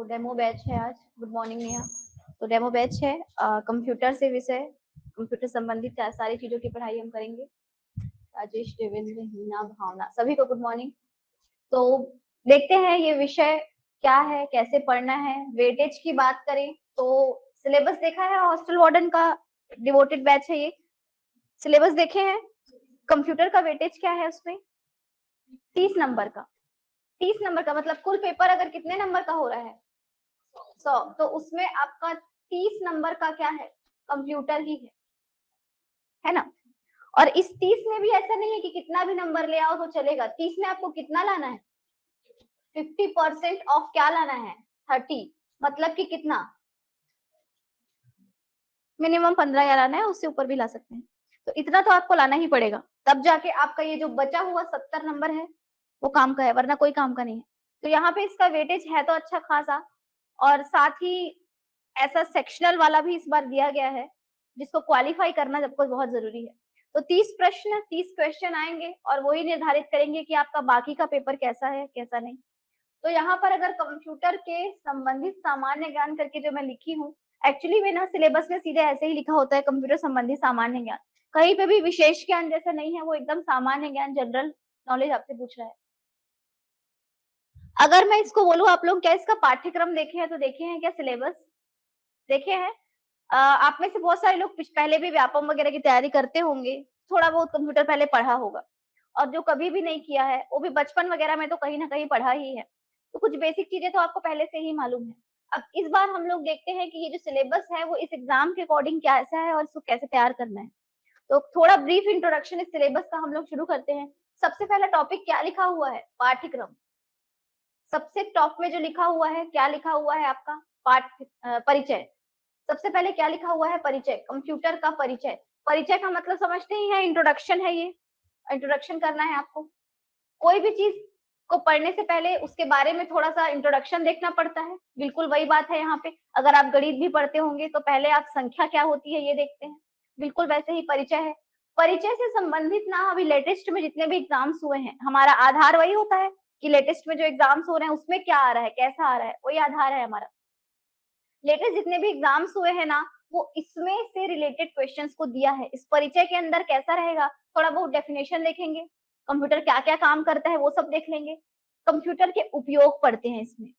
Demo batch है आज। Good morning Neha. तो डेमो बैच है कंप्यूटर से विषय, कंप्यूटर संबंधित सारी चीजों की पढ़ाई हम करेंगे। राजेश, देवेंद्र, हीना, भावना, सभी को गुड मॉर्निंग। तो देखते हैं ये विषय क्या है, कैसे पढ़ना है। वेटेज की बात करें तो सिलेबस देखा है, हॉस्टल वार्डन का डिवोटेड बैच है ये। सिलेबस देखे हैं। कंप्यूटर का वेटेज क्या है उसमें? 30 नंबर का। 30 नंबर का मतलब कुल पेपर अगर कितने नंबर का हो रहा है? 100। तो उसमें आपका 30 नंबर का क्या है? कंप्यूटर ही है ना। और इस 30 में भी ऐसा नहीं है कि कितना भी नंबर ले आओ तो चलेगा। 30 में आपको कितना लाना है? 50% ऑफ क्या लाना है? 30। मतलब कि कितना? मिनिमम 15 लाना है, उससे ऊपर भी ला सकते हैं। तो इतना तो आपको लाना ही पड़ेगा, तब जाके आपका ये जो बचा हुआ 70 नंबर है वो काम का है, वरना कोई काम का नहीं है। तो यहाँ पे इसका वेटेज है तो अच्छा खासा, और साथ ही ऐसा सेक्शनल वाला भी इस बार दिया गया है जिसको क्वालिफाई करना सबको बहुत जरूरी है। तो 30 प्रश्न, 30 क्वेश्चन आएंगे और वही निर्धारित करेंगे कि आपका बाकी का पेपर कैसा है कैसा नहीं। तो यहाँ पर अगर कंप्यूटर के संबंधित सामान्य ज्ञान करके जो मैं लिखी हूँ, एक्चुअली में ना सिलेबस में सीधे ऐसे ही लिखा होता है कंप्यूटर संबंधित सामान्य ज्ञान। कहीं पे भी विशेष ज्ञान जैसा नहीं है, वो एकदम सामान्य ज्ञान, जनरल नॉलेज आपसे पूछ रहा है। अगर मैं इसको बोलूँ, आप लोग क्या इसका पाठ्यक्रम देखे हैं? तो देखे हैं क्या सिलेबस? देखे हैं। आप में से बहुत सारे लोग पहले भी व्यापम वगैरह की तैयारी करते होंगे, थोड़ा बहुत कंप्यूटर पहले पढ़ा होगा, और जो कभी भी नहीं किया है वो भी बचपन वगैरह में तो कहीं ना कहीं पढ़ा ही है। तो कुछ बेसिक चीजें तो आपको पहले से ही मालूम है। अब इस बार हम लोग देखते हैं कि ये जो सिलेबस है वो इस एग्जाम के अकॉर्डिंग कैसा है और इसको कैसे तैयार करना है। तो थोड़ा ब्रीफ इंट्रोडक्शन इस सिलेबस का हम लोग शुरू करते हैं। सबसे पहला टॉपिक क्या लिखा हुआ है? पाठ्यक्रम। सबसे टॉप में जो लिखा हुआ है, क्या लिखा हुआ है आपका? परिचय। सबसे पहले क्या लिखा हुआ है? परिचय। कंप्यूटर का परिचय। परिचय का मतलब समझते ही हैं, इंट्रोडक्शन है ये। इंट्रोडक्शन करना है आपको। कोई भी चीज को पढ़ने से पहले उसके बारे में थोड़ा सा इंट्रोडक्शन देखना पड़ता है। बिल्कुल वही बात है यहाँ पे। अगर आप गणित भी पढ़ते होंगे तो पहले आप संख्या क्या होती है ये देखते हैं। बिल्कुल वैसे ही परिचय है। परिचय से संबंधित ना अभी लेटेस्ट में जितने भी एग्जाम्स हुए हैं, हमारा आधार वही होता है कि लेटेस्ट में जो एग्जाम्स हो रहे हैं उसमें क्या आ रहा है, कैसा आ रहा है, वही आधार है हमारा। लेटेस्ट जितने भी एग्जाम्स हुए हैं ना, वो इसमें से रिलेटेड क्वेश्चंस को दिया है। इस परिचय के अंदर कैसा रहेगा, थोड़ा बहुत डेफिनेशन देखेंगे, कंप्यूटर क्या क्या काम करता है वो सब देख लेंगे, कंप्यूटर के उपयोग पढ़ते हैं इसमें,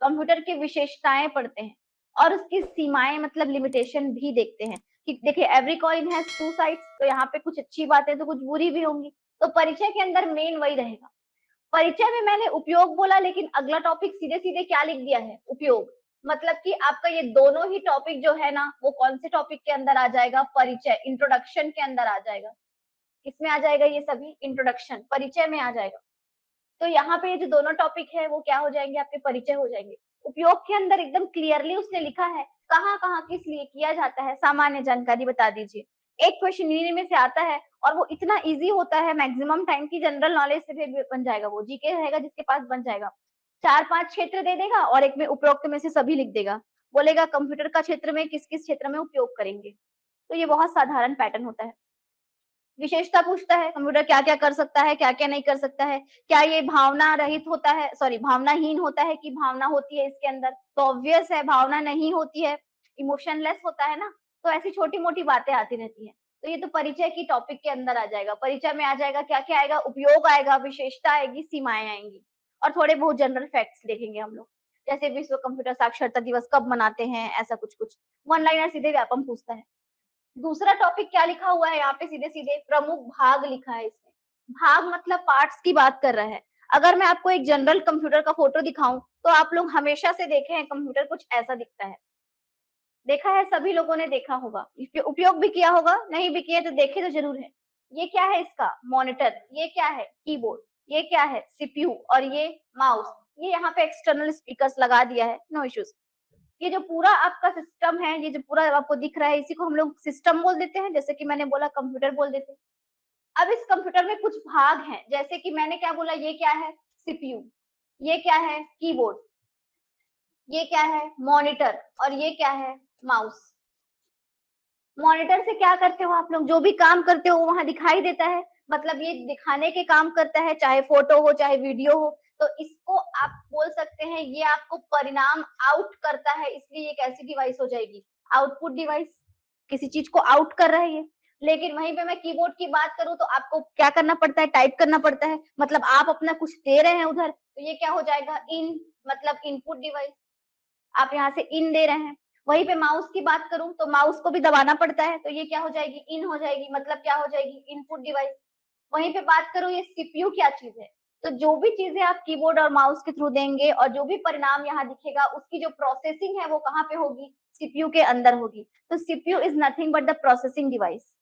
कंप्यूटर की विशेषताएं पढ़ते हैं, और उसकी सीमाएं मतलब लिमिटेशन भी देखते हैं कि देखिए every coin has two sides. तो यहाँ पे कुछ अच्छी बातें तो कुछ बुरी भी होंगी। तो परिचय के अंदर मेन वही रहेगा। परिचय में मैंने उपयोग बोला, लेकिन अगला टॉपिक सीधे सीधे क्या लिख दिया है? उपयोग। मतलब कि आपका ये दोनों ही टॉपिक जो है ना, वो कौन से टॉपिक के अंदर आ जाएगा? परिचय, इंट्रोडक्शन के अंदर आ जाएगा। किसमें आ जाएगा ये सभी? इंट्रोडक्शन, परिचय में आ जाएगा। तो यहाँ पे ये जो दोनों टॉपिक है वो क्या हो जाएंगे? आपके परिचय हो जाएंगे। उपयोग के अंदर एकदम क्लियरली उसने लिखा है कहाँ कहाँ किस लिए किया जाता है, सामान्य जानकारी बता दीजिए। एक क्वेश्चन इन्हीं में से आता है और वो इतना इजी होता है, मैक्सिमम टाइम की जनरल नॉलेज से भी बन जाएगा, वो जीके रहेगा जिसके पास बन जाएगा। 4-5 क्षेत्र दे देगा और एक में उपरोक्त में से सभी लिख देगा। बोलेगा कंप्यूटर का क्षेत्र में किस किस क्षेत्र में उपयोग करेंगे। तो ये बहुत साधारण पैटर्न होता है। विशेषता पूछता है, कंप्यूटर क्या क्या कर सकता है, क्या क्या नहीं कर सकता है, क्या ये भावना रहित होता है, सॉरी भावनाहीन होता है कि भावना होती है इसके अंदर? तो ऑब्वियस है भावना नहीं होती है, इमोशनलेस होता है ना। तो ऐसी छोटी मोटी बातें आती रहती हैं। तो ये तो परिचय की टॉपिक के अंदर आ जाएगा। परिचय में आ जाएगा क्या क्या आएगा? उपयोग आएगा, विशेषता आएगी, सीमाएं आएंगी, और थोड़े बहुत जनरल फैक्ट्स देखेंगे हम लोग, जैसे विश्व कंप्यूटर साक्षरता दिवस कब मनाते हैं, ऐसा कुछ कुछ। वन लाइनर सीधे व्यापम पूछता है। दूसरा टॉपिक क्या लिखा हुआ है यहाँ पे? सीधे सीधे प्रमुख भाग लिखा है इसमें। भाग मतलब पार्ट्स की बात कर रहा है। अगर मैं आपको एक जनरल कंप्यूटर का फोटो दिखाऊं तो आप लोग हमेशा से देखे हैं कंप्यूटर कुछ ऐसा दिखता है। देखा है, सभी लोगों ने देखा होगा, उपयोग भी किया होगा, नहीं भी किया तो देखे तो जरूर है। ये क्या है इसका? मॉनिटर। ये क्या है? कीबोर्ड। ये क्या है? सीपीयू। और ये माउस। ये यहाँ पे एक्सटर्नल स्पीकर्स लगा दिया है, नो इश्यूज। ये जो पूरा आपका सिस्टम है, ये जो पूरा आपको दिख रहा है, इसी को हम लोग सिस्टम बोल देते हैं, जैसे कि मैंने बोला कंप्यूटर बोल देते हैं। अब इस कंप्यूटर में कुछ भाग हैं, जैसे कि मैंने क्या बोला, ये क्या है? सीपीयू। ये क्या है? कीबोर्ड। ये क्या है? मॉनिटर। और ये क्या है? माउस। मॉनिटर से क्या करते हो आप लोग? जो भी काम करते हो वहां दिखाई देता है, मतलब ये दिखाने के काम करता है, चाहे फोटो हो चाहे वीडियो हो। तो इसको आप बोल सकते हैं ये आपको परिणाम आउट करता है, इसलिए एक ऐसी डिवाइस हो जाएगी आउटपुट डिवाइस, किसी चीज को आउट कर रहा है ये। लेकिन वहीं पे मैं कीबोर्ड की बात करूं तो आपको क्या करना पड़ता है, टाइप करना पड़ता है, मतलब आप अपना कुछ दे रहे हैं उधर, तो ये क्या हो जाएगा, इन, मतलब इनपुट डिवाइस, आप यहाँ से इन दे रहे हैं। वहीं पे माउस की बात करूं तो माउस को भी दबाना पड़ता है, तो ये क्या हो जाएगी, इन हो जाएगी, मतलब क्या हो जाएगी, इनपुट डिवाइस। वहीं पे बात करूं ये सीपीयू क्या चीज है, तो जो भी चीजें आप कीबोर्ड और माउस के थ्रू देंगे और जो भी परिणाम यहाँ दिखेगा उसकी जो प्रोसेसिंग है वो कहाँ पे होगी, सीपीयू के अंदर होगी। तो CPU is nothing but the processing device.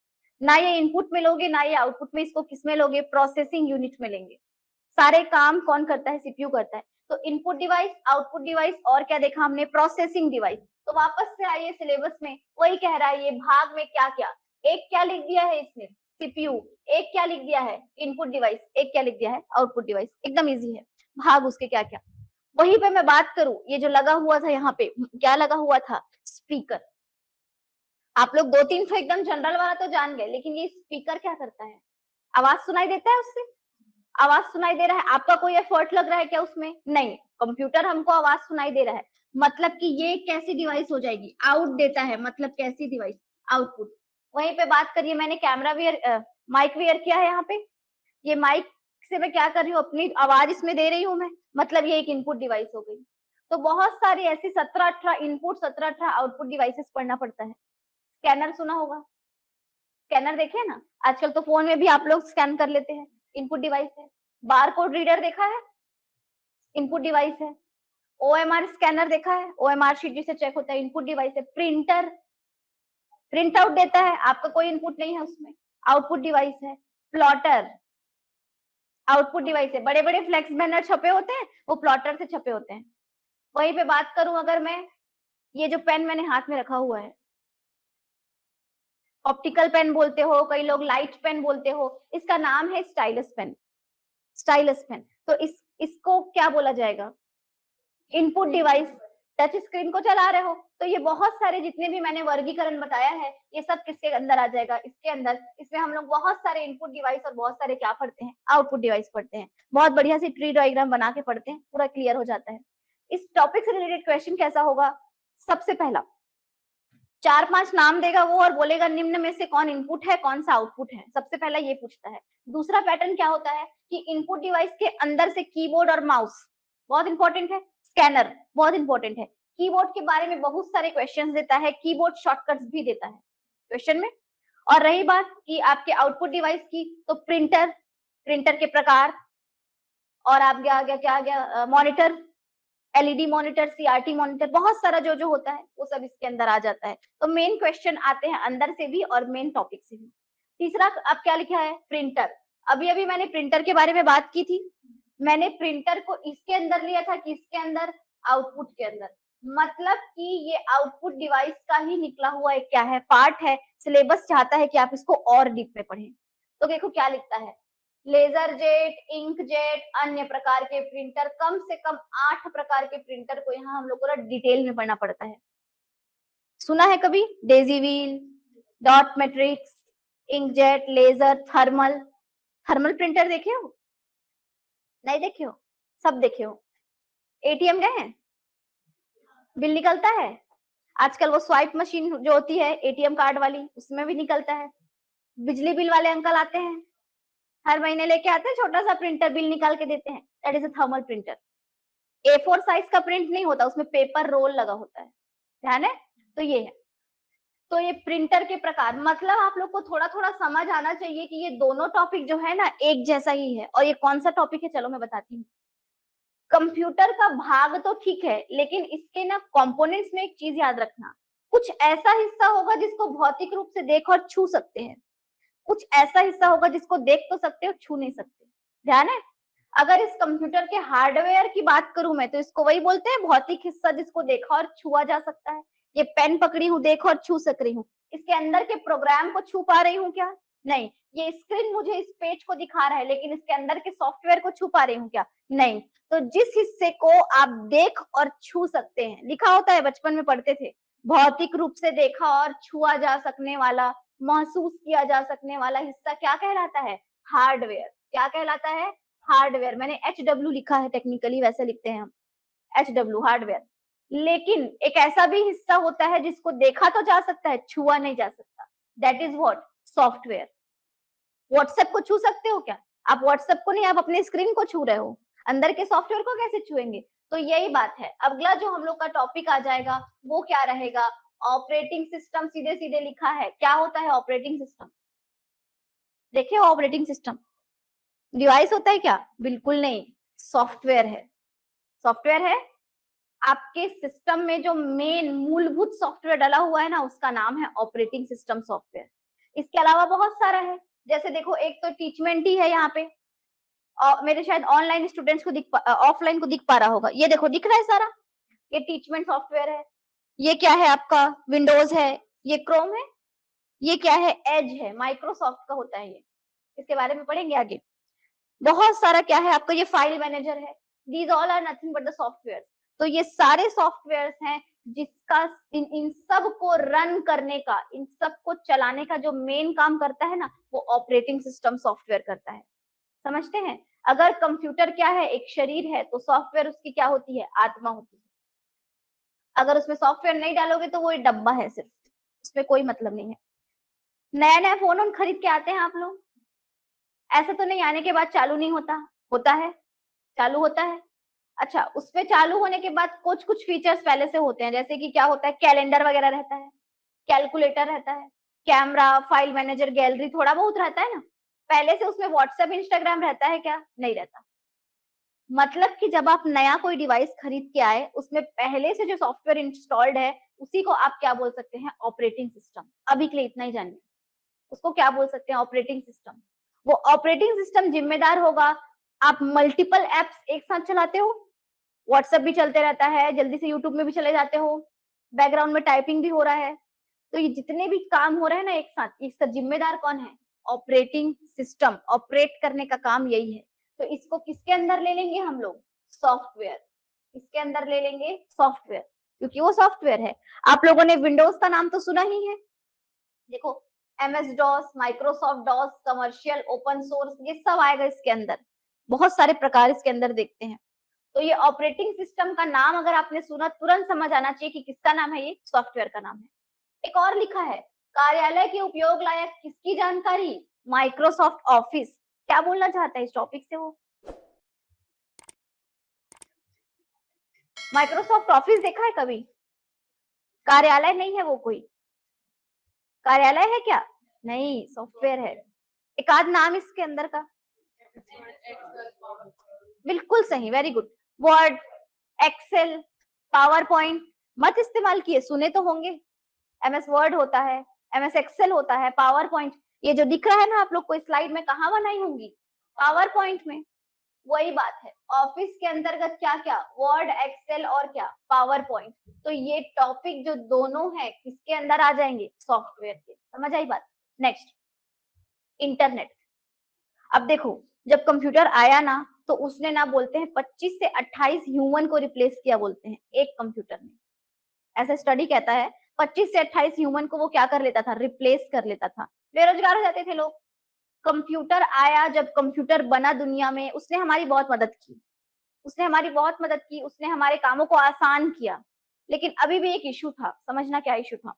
ना ये इनपुट में लोगे ना ये आउटपुट में, इसको किस में लोगे, प्रोसेसिंग यूनिट में लेंगे। सारे काम कौन करता है, सीपीयू करता है। तो इनपुट डिवाइस, आउटपुट डिवाइस और क्या देखा हमने, प्रोसेसिंग डिवाइस। तो वापस से आइए सिलेबस में, वही कह रहा है ये भाग में क्या क्या, एक क्या लिख दिया है इसने, सीपीयू, एक क्या लिख दिया है, इनपुट डिवाइस, एक क्या लिख दिया है, आउटपुट डिवाइस। एकदम इजी है भाग उसके क्या क्या। वहीं पे मैं बात करूं, ये जो लगा हुआ था यहाँ पे, क्या लगा हुआ था, स्पीकर। आप लोग दो तीन तो एकदम जनरल वाला तो जान गए, लेकिन ये स्पीकर क्या करता है, आवाज सुनाई देता है उससे, आवाज सुनाई दे रहा है, आपका कोई एफर्ट लग रहा है क्या उसमें, नहीं, कंप्यूटर हमको आवाज सुनाई दे रहा है, मतलब कि ये कैसी डिवाइस हो जाएगी, आउट देता है, मतलब कैसी डिवाइस, आउटपुट। वहीं पे बात करिए, मैंने कैमरा वेयर, माइक वेयर किया है यहाँ पे, ये माइक से मैं क्या कर रही हूँ, अपनी आवाज इसमें दे रही हूँ मैं, मतलब ये एक इनपुट डिवाइस हो गई। तो बहुत सारी ऐसी 17-18 इनपुट, 17-18 आउटपुट डिवाइसेस पढ़ना पड़ता है। स्कैनर सुना होगा, स्कैनर देखे ना, आजकल तो फोन में भी आप लोग स्कैन कर लेते हैं, इनपुट डिवाइस है। बार कोड रीडर देखा है, इनपुट डिवाइस है। ओएमआर स्कैनर देखा है, ओएमआर शीट जिसे चेक होता है, इनपुट डिवाइस है। प्रिंटर प्रिंट आउट देता है, आपका कोई इनपुट नहीं है उसमें, आउटपुट डिवाइस है। प्लॉटर आउटपुट डिवाइस है, बड़े बड़े फ्लेक्स बैनर छपे होते हैं वो प्लॉटर से छपे होते हैं। वहीं पे बात करूं अगर मैं, ये जो पेन मैंने हाथ में रखा हुआ है, ऑप्टिकल पेन बोलते हो, कई लोग लाइट पेन बोलते हो, इसका नाम है स्टाइलस पेन, स्टाइलस पेन। तो इसको क्या बोला जाएगा, इनपुट डिवाइस। टच स्क्रीन को चला रहे हो तो ये बहुत सारे जितने भी मैंने वर्गीकरण बताया है ये सब किसके अंदर आ जाएगा, इसके अंदर। इसमें हम लोग बहुत सारे इनपुट डिवाइस और बहुत सारे क्या पढ़ते हैं, आउटपुट डिवाइस पढ़ते हैं। बहुत बढ़िया से ट्री डायग्राम बना के पढ़ते हैं, पूरा क्लियर हो जाता है। इस टॉपिक से रिलेटेड क्वेश्चन कैसा होगा, सबसे पहला 4-5 नाम देगा वो और बोलेगा निम्न में से कौन इनपुट है कौन सा आउटपुट है, सबसे पहला ये पूछता है। दूसरा पैटर्न क्या होता है कि इनपुट डिवाइस के अंदर से कीबोर्ड और माउस बहुत इंपॉर्टेंट है, स्कैनर बहुत इंपॉर्टेंट है, कीबोर्ड के बारे में बहुत सारे क्वेश्चंस देता है, कीबोर्ड शॉर्टकट्स भी देता है क्वेश्चन में। और रही बात कि आपके आउटपुट डिवाइस की, तो प्रिंटर, प्रिंटर के प्रकार, और आप क्या आ गया, monitor, LED monitor, CRT monitor, बहुत सारा जो जो होता है वो सब इसके अंदर आ जाता है। तो मेन क्वेश्चन आते हैं अंदर से भी और मेन टॉपिक से भी। तीसरा अब क्या लिखा है, प्रिंटर। अभी अभी मैंने प्रिंटर के बारे में बात की थी, मैंने प्रिंटर को इसके अंदर लिया था कि इसके अंदर, आउटपुट के अंदर, मतलब कि ये आउटपुट डिवाइस का ही निकला हुआ एक क्या है, पार्ट है। सिलेबस चाहता है कि आप इसको और डीप में पढ़ें। तो देखो क्या लिखता है, लेजर जेट, इंक जेट, अन्य प्रकार के प्रिंटर, कम से कम 8 प्रकार के प्रिंटर को यहाँ हम लोग को डिटेल में पढ़ना पड़ता है। सुना है कभी, daisy wheel, dot matrix, inkjet, laser, thermal. Thermal printer देखे हो, नहीं देखे हो, सब देखे हो। एटीएम गए हैं, बिल निकलता है, आजकल वो स्वाइप मशीन जो होती है एटीएम कार्ड वाली उसमें भी निकलता है। बिजली बिल वाले अंकल आते हैं, हर महीने लेके आते हैं छोटा सा प्रिंटर, बिल निकाल के देते हैं, that is a thermal printer. A4 size का प्रिंट नहीं होता, उसमें पेपर रोल लगा होता है, ध्यान है। तो ये है, तो ये प्रिंटर के प्रकार, मतलब आप लोग को थोड़ा थोड़ा समझ आना चाहिए कि ये दोनों टॉपिक जो है ना एक जैसा ही है। और ये कौन सा टॉपिक है, चलो मैं बताती हूँ। कंप्यूटर का भाग तो ठीक है, लेकिन इसके ना कंपोनेंट्स में एक चीज याद रखना, कुछ ऐसा हिस्सा होगा जिसको भौतिक रूप से देख और छू सकते हैं, कुछ ऐसा हिस्सा होगा जिसको देख तो सकते हो छू नहीं सकते, ध्यान है। अगर इस कंप्यूटर के हार्डवेयर की बात करूं मैं, तो इसको वही बोलते हैं भौतिक हिस्सा जिसको देखा और छुआ जा सकता है। ये पेन पकड़ी हूं, देख और छू सक रही हूँ, इसके अंदर के प्रोग्राम को छू पा रही हूँ क्या, नहीं। ये स्क्रीन मुझे इस पेज को दिखा रहा है, लेकिन इसके अंदर के सॉफ्टवेयर को छू पा रही हूँ क्या, नहीं। तो जिस हिस्से को आप देख और छू सकते हैं, लिखा होता है बचपन में पढ़ते थे, भौतिक रूप से देखा और छुआ जा सकने वाला, महसूस किया जा सकने वाला हिस्सा क्या कहलाता है, हार्डवेयर। क्या कहलाता है, हार्डवेयर, मैंने HW लिखा है, टेक्निकली वैसे लिखते हैं हम, HW हार्डवेयर। लेकिन एक ऐसा भी हिस्सा होता है जिसको देखा तो जा सकता है, छुआ नहीं जा सकता, that is what, software. WhatsApp को छू सकते हो क्या? आप व्हाट्सएप को नहीं, आप अपने स्क्रीन को छू रहे हो, अंदर के सॉफ्टवेयर को कैसे छुएंगे? तो यही बात है। अगला जो हम लोग का टॉपिक आ जाएगा वो क्या रहेगा, ऑपरेटिंग सिस्टम। सीधे सीधे लिखा है, क्या होता है ऑपरेटिंग सिस्टम? देखिए ऑपरेटिंग सिस्टम डिवाइस होता है क्या? बिल्कुल नहीं, सॉफ्टवेयर है। सॉफ्टवेयर है, आपके सिस्टम में जो मेन मूलभूत सॉफ्टवेयर डला हुआ है ना, उसका नाम है ऑपरेटिंग सिस्टम सॉफ्टवेयर। इसके अलावा बहुत सारा है, जैसे देखो एक तो टीचमेंट ही है यहाँ पे, और मेरे शायद ऑनलाइन स्टूडेंट्स को दिख, ऑफलाइन को दिख पा रहा होगा, ये देखो दिख रहा है सारा, ये टीचमेंट सॉफ्टवेयर है। ये क्या है आपका, विंडोज है, ये क्रोम है, ये क्या है, एज है, माइक्रोसॉफ्ट का होता है ये, इसके बारे में पढ़ेंगे आगे। बहुत सारा क्या है आपका, ये फाइल मैनेजर है, these all are nothing but the software. तो ये सारे सॉफ्टवेयर हैं जिसका इन सब को रन करने का, इन सब को चलाने का जो मेन काम करता है ना, वो ऑपरेटिंग सिस्टम सॉफ्टवेयर करता है। समझते हैं? अगर कंप्यूटर क्या है, एक शरीर है, तो सॉफ्टवेयर उसकी क्या होती है, आत्मा होती है। अगर उसमें सॉफ्टवेयर नहीं डालोगे तो वो एक डब्बा है सिर्फ, उसमें कोई मतलब नहीं है। नया नया फोन उन खरीद के आते हैं आप लोग, ऐसा तो नहीं आने के बाद चालू नहीं होता, होता है, चालू होता है। अच्छा, उसपे चालू होने के बाद कुछ कुछ फीचर्स पहले से होते हैं, जैसे कि क्या होता है, कैलेंडर वगैरह रहता है, कैलकुलेटर रहता है, कैमरा, फाइल मैनेजर, गैलरी, थोड़ा बहुत रहता है ना। पहले से उसमें व्हाट्सएप, इंस्टाग्राम रहता है क्या? नहीं रहता। मतलब कि जब आप नया कोई डिवाइस खरीद के आए, उसमें पहले से जो सॉफ्टवेयर इंस्टॉल्ड है, उसी को आप क्या बोल सकते हैं, ऑपरेटिंग सिस्टम। अभी के लिए इतना ही जानिए, उसको क्या बोल सकते हैं, ऑपरेटिंग सिस्टम। वो ऑपरेटिंग सिस्टम जिम्मेदार होगा, आप मल्टीपल एप्स एक साथ चलाते हो, व्हाट्सएप भी चलते रहता है, जल्दी से यूट्यूब में भी चले जाते हो, बैकग्राउंड में टाइपिंग भी हो रहा है, तो ये जितने भी काम हो रहे हैं ना एक साथ, इसका जिम्मेदार कौन है, ऑपरेटिंग सिस्टम। ऑपरेट करने का काम यही है। तो इसको किसके अंदर ले लेंगे हम लोग, सॉफ्टवेयर। इसके अंदर ले लेंगे सॉफ्टवेयर, क्योंकि वो सॉफ्टवेयर है। आप लोगों ने विंडोज का नाम तो सुना ही है, देखो MS DOS, Microsoft DOS, commercial, open source, ये सब आएगा इसके अंदर, बहुत सारे प्रकार इसके अंदर देखते हैं। तो ये ऑपरेटिंग सिस्टम का नाम अगर आपने सुना, तुरंत समझ आना चाहिए कि किसका नाम है, ये सॉफ्टवेयर का नाम है। एक और लिखा है, कार्यालय के उपयोग लायक किसकी जानकारी, माइक्रोसॉफ्ट ऑफिस। क्या बोलना चाहता है इस टॉपिक से वो, माइक्रोसॉफ्ट ऑफिस देखा है कभी? कार्यालय नहीं है वो कोई, कार्यालय है क्या? नहीं, सॉफ्टवेयर है। एक आध नाम इसके अंदर का, बिल्कुल सही, very good. Word, Excel, PowerPoint मत इस्तेमाल किए, सुने तो होंगे। MS वर्ड होता है, MS एक्सेल होता है, पावर पॉइंट, ये जो दिख रहा है ना आप लोग को स्लाइड में, कहाँ बनाई होंगी, पावर पॉइंट में। वही बात है, ऑफिस के अंतर्गत क्या क्या, वर्ड, एक्सेल और क्या, पावर पॉइंट। तो ये टॉपिक जो दोनों है किसके अंदर आ जाएंगे, सॉफ्टवेयर के। समझ आई बात? Next, internet. अब देखो, जब कंप्यूटर आया ना, तो उसने ना बोलते हैं 25 से 28 ह्यूमन को रिप्लेस किया, बोलते हैं एक कंप्यूटर ने, ऐसा स्टडी कहता है। 25 से 28 ह्यूमन को वो क्या कर लेता था, रिप्लेस कर लेता था, बेरोजगार हो जाते थे लोग। कंप्यूटर आया, जब कंप्यूटर बना दुनिया में, उसने हमारी बहुत मदद की, उसने हमारी बहुत मदद की, उसने हमारे कामों को आसान किया। लेकिन अभी भी एक इश्यू था, समझना क्या इश्यू था।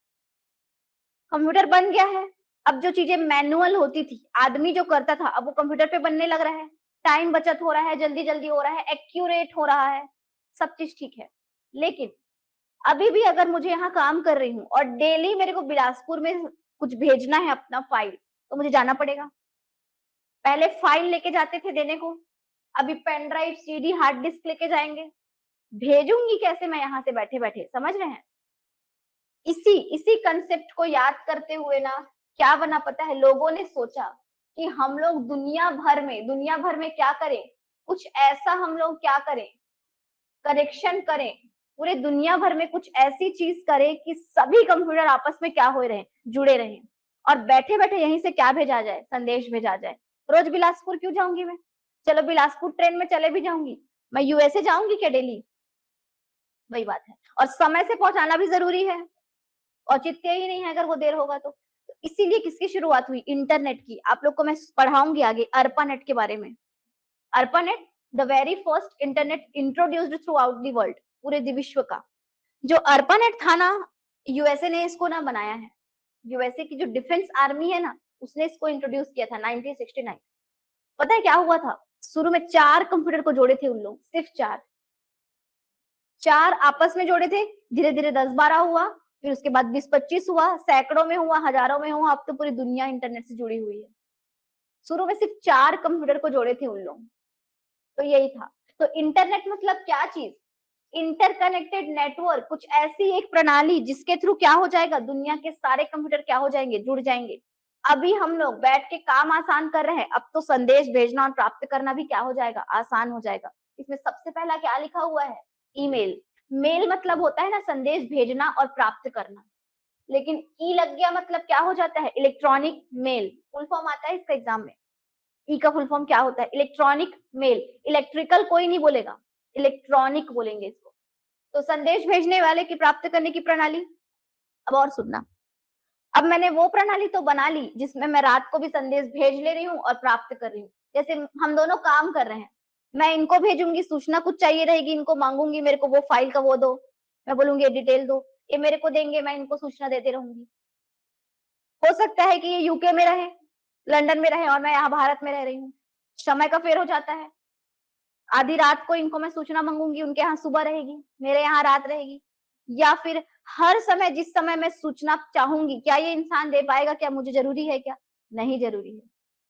कंप्यूटर बन गया है, अब जो चीजें मैनुअल होती थी, आदमी जो करता था, अब वो कंप्यूटर पे बनने लग रहा है, टाइम बचत हो रहा है, जल्दी जल्दी हो रहा है, एक्यूरेट हो रहा है, सब चीज ठीक है। लेकिन अभी भी अगर मुझे यहाँ काम कर रही हूँ और डेली मेरे को बिलासपुर में कुछ भेजना है अपना फाइल, तो मुझे जाना पड़ेगा। पहले फाइल लेके जाते थे देने को, अभी pen drive, CD, hard disk लेके जाएंगे, भेजूंगी कैसे मैं यहाँ से बैठे बैठे, समझ रहे हैं? इसी इसी कंसेप्ट को याद करते हुए ना, क्या बना पता है, लोगों ने सोचा कि हम लोग दुनिया भर में क्या करें, कुछ ऐसा हम लोग क्या करें, करेक्शन करें, पूरे दुनिया भर में कुछ ऐसी चीज करें कि सभी कंप्यूटर आपस में क्या हो रहे, जुड़े रहे, और बैठे बैठे यहीं से क्या भेजा जाए, संदेश भेजा जाए। रोज बिलासपुर क्यों जाऊंगी मैं, चलो बिलासपुर ट्रेन में चले भी जाऊंगी, मैं USA जाऊंगी क्या डेली? वही बात है, और समय से पहुंचाना भी जरूरी है, औचित्य ही नहीं है अगर वो देर होगा तो। इसीलिए किसकी शुरुआत हुई, इंटरनेट की। आप लोग को मैं पढ़ाऊंगी आगे अर्पानेट के बारे में, ARPANET, the very first internet introduced through out the world, पूरे विश्व का। जो ARPANET था ना, यूएसए ने इसको ना बनाया है। यूएसए की जो डिफेंस आर्मी है ना, उसने इसको इंट्रोड्यूस किया था 1969। पता है क्या हुआ था? शुरू में 4 कंप्यूटर को जोड़े थे उन लोग, सिर्फ 4 आपस में जोड़े थे। धीरे धीरे 10-12 हुआ, फिर उसके बाद 20-25 हुआ, सैकड़ों में हुआ, हजारों में हुआ, अब तो पूरी दुनिया इंटरनेट से जुड़ी हुई है। शुरू में सिर्फ 4 कंप्यूटर को जोड़े थे उन लोग। तो यही था। तो इंटरनेट मतलब क्या चीज? इंटरकनेक्टेड नेटवर्क, कुछ ऐसी एक प्रणाली जिसके थ्रू क्या हो जाएगा, दुनिया के सारे कंप्यूटर क्या हो जाएंगे, जुड़ जाएंगे। अभी हम लोग बैठ के काम आसान कर रहे हैं, अब तो संदेश भेजना और प्राप्त करना भी क्या हो जाएगा, आसान हो जाएगा। इसमें सबसे पहला क्या लिखा हुआ है? ईमेल। मेल मतलब होता है ना संदेश भेजना और प्राप्त करना, लेकिन ई लग गया मतलब क्या हो जाता है, इलेक्ट्रॉनिक मेल। फुल फॉर्म आता है इसका एग्जाम में, ई का फुल फॉर्म क्या होता है, इलेक्ट्रॉनिक मेल। इलेक्ट्रिकल कोई नहीं बोलेगा, इलेक्ट्रॉनिक बोलेंगे इसको। तो संदेश भेजने वाले की प्राप्त करने की प्रणाली। अब और सुनना, अब मैंने वो प्रणाली तो बना ली जिसमें मैं रात को भी संदेश भेज ले रही हूँ और प्राप्त कर रही हूँ। जैसे हम दोनों काम कर रहे हैं, मैं इनको भेजूंगी, सूचना कुछ चाहिए रहेगी, इनको मांगूंगी मेरे को वो फाइल का वो दो, मैं बोलूंगी ये डिटेल दो, ये मेरे को देंगे, मैं इनको सूचना देते रहूंगी। हो सकता है कि ये यूके में रहे, लंदन में रहे और मैं यहाँ भारत में रह रही हूँ, समय का फेर हो जाता है। आधी रात को इनको मैं सूचना मांगूंगी, उनके यहाँ सुबह रहेगी, मेरे यहाँ रात रहेगी। या फिर हर समय जिस समय मैं सूचना चाहूंगी, क्या ये इंसान दे पाएगा? क्या मुझे जरूरी है? क्या नहीं जरूरी है।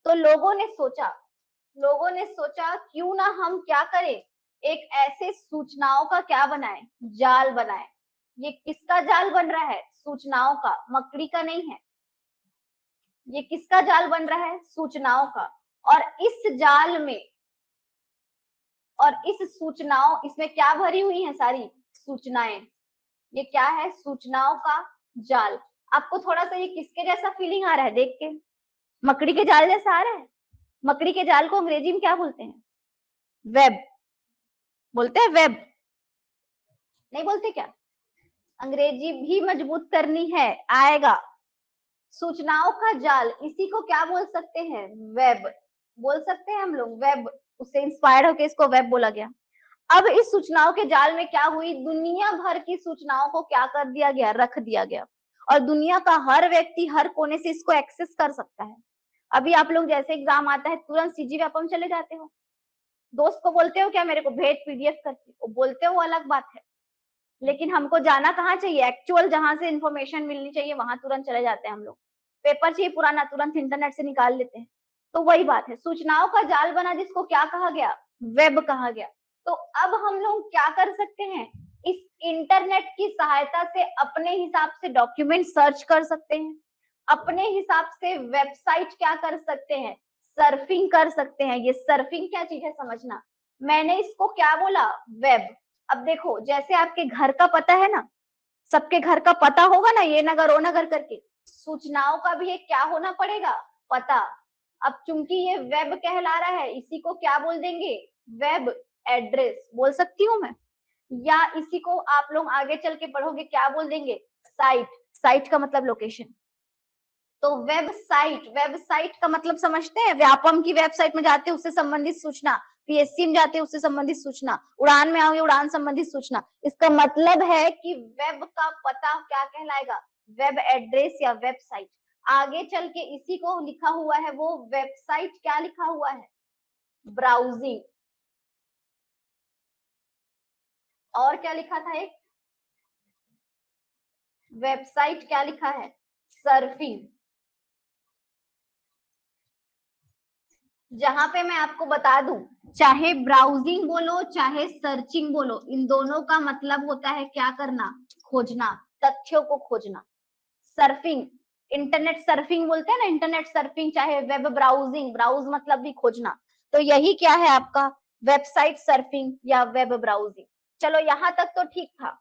तो लोगों ने सोचा क्यों ना हम क्या करें, एक ऐसे सूचनाओं का क्या बनाए, जाल बनाए। ये किसका जाल बन रहा है? सूचनाओं का, मकड़ी का नहीं है। ये किसका जाल बन रहा है? सूचनाओं का। और इस जाल में, और इस सूचनाओं, इसमें क्या भरी हुई है? सारी सूचनाएं। ये क्या है? सूचनाओं का जाल। आपको थोड़ा सा ये किसके जैसा फीलिंग आ रहा है देख के? मकड़ी के जाल जैसा आ रहा है? मकड़ी के जाल को अंग्रेजी में क्या बोलते हैं? वेब बोलते हैं। वेब नहीं बोलते क्या? अंग्रेजी भी मजबूत करनी है, आएगा। सूचनाओं का जाल, इसी को क्या बोल सकते हैं? वेब बोल सकते हैं हम लोग, वेब। उससे इंस्पायर होकर इसको वेब बोला गया। अब इस सूचनाओं के जाल में क्या हुई, दुनिया भर की सूचनाओं को क्या कर दिया गया, रख दिया गया। और दुनिया का हर व्यक्ति हर कोने से इसको एक्सेस कर सकता है। अभी आप लोग जैसे एग्जाम आता है तुरंत सीजी वेब में चले जाते हो, दोस्त को बोलते हो क्या मेरे को भेज पीडीएफ करके, वो बोलते हो, वो अलग बात है। लेकिन हमको जाना कहाँ चाहिए, एक्चुअल जहां से इंफॉर्मेशन मिलनी चाहिए वहां तुरंत चले जाते हैं हम लोग। पेपर चाहिए पुराना, तुरंत इंटरनेट से निकाल लेते हैं। तो वही बात है, सूचनाओं का जाल बना जिसको क्या कहा गया, वेब कहा गया। तो अब हम लोग क्या कर सकते हैं, इस इंटरनेट की सहायता से अपने हिसाब से डॉक्यूमेंट सर्च कर सकते हैं, अपने हिसाब से वेबसाइट क्या कर सकते हैं, सर्फिंग कर सकते हैं। ये सर्फिंग क्या चीज है समझना, मैंने इसको क्या बोला, वेब। अब देखो, जैसे आपके घर का पता है ना, सबके घर का पता होगा ना, ये नगर ओ नगर करके, सूचनाओं का भी एक क्या होना पड़ेगा, पता। अब चूंकि ये वेब कहला रहा है, इसी को क्या बोल देंगे, वेब एड्रेस बोल सकती हूँ मैं। या इसी को आप लोग आगे चल के पढ़ोगे क्या बोल देंगे, साइट। साइट का मतलब लोकेशन। तो वेबसाइट, वेबसाइट का मतलब समझते हैं, व्यापम की वेबसाइट में जाते हैं उससे संबंधित सूचना, पीएससी में जाते हैं उससे संबंधित सूचना, उड़ान में आओगे उड़ान संबंधित सूचना। इसका मतलब है कि वेब का पता क्या कहलाएगा, वेब एड्रेस या वेबसाइट। आगे चल के इसी को लिखा हुआ है वो वेबसाइट, क्या लिखा हुआ है, ब्राउजिंग। और क्या लिखा था एक, वेबसाइट क्या लिखा है, सर्फिंग। जहां पे मैं आपको बता दूं, चाहे ब्राउजिंग बोलो चाहे सर्चिंग बोलो, इन दोनों का मतलब होता है क्या करना, खोजना, तथ्यों को खोजना। सर्फिंग, इंटरनेट सर्फिंग बोलते हैं ना, इंटरनेट सर्फिंग, चाहे वेब ब्राउजिंग, ब्राउज मतलब भी खोजना। तो यही क्या है आपका, वेबसाइट सर्फिंग या वेब ब्राउजिंग। चलो यहाँ तक तो ठीक था।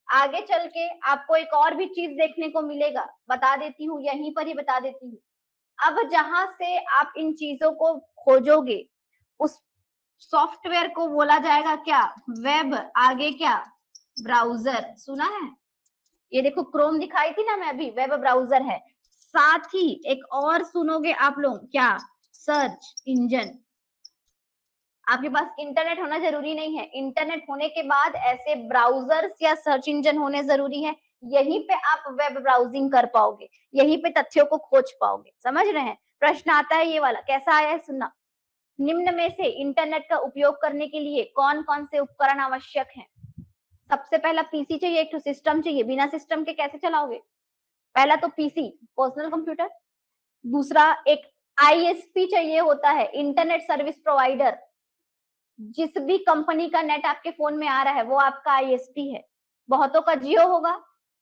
आगे चल के आपको एक और भी चीज देखने को मिलेगा, बता देती हूँ, यहीं पर ही बता देती हूँ। अब जहां से आप इन चीजों को खोजोगे, उस सॉफ्टवेयर को बोला जाएगा क्या, वेब, आगे क्या, ब्राउजर। सुना है, ये देखो क्रोम दिखाई थी ना मैं अभी, वेब ब्राउजर है। साथ ही एक और सुनोगे आप लोग क्या, सर्च इंजन। आपके पास इंटरनेट होना जरूरी नहीं है, इंटरनेट होने के बाद ऐसे ब्राउजर्स या सर्च इंजन होने जरूरी है, यहीं पे आप वेब ब्राउजिंग कर पाओगे, यहीं पे तथ्यों को खोज पाओगे। समझ रहे हैं? प्रश्न आता है ये वाला, कैसा आया है सुनना। निम्न में से इंटरनेट का उपयोग करने के लिए कौन कौन से उपकरण आवश्यक हैं? सबसे पहला पीसी चाहिए, एक तो सिस्टम चाहिए, बिना सिस्टम के कैसे चलाओगे? पहला तो पीसी, पर्सनल कंप्यूटर। दूसरा एक आईएसपी चाहिए होता है, इंटरनेट सर्विस प्रोवाइडर। जिस भी कंपनी का नेट आपके फोन में आ रहा है वो आपका आईएसपी है। बहुतों का जियो होगा,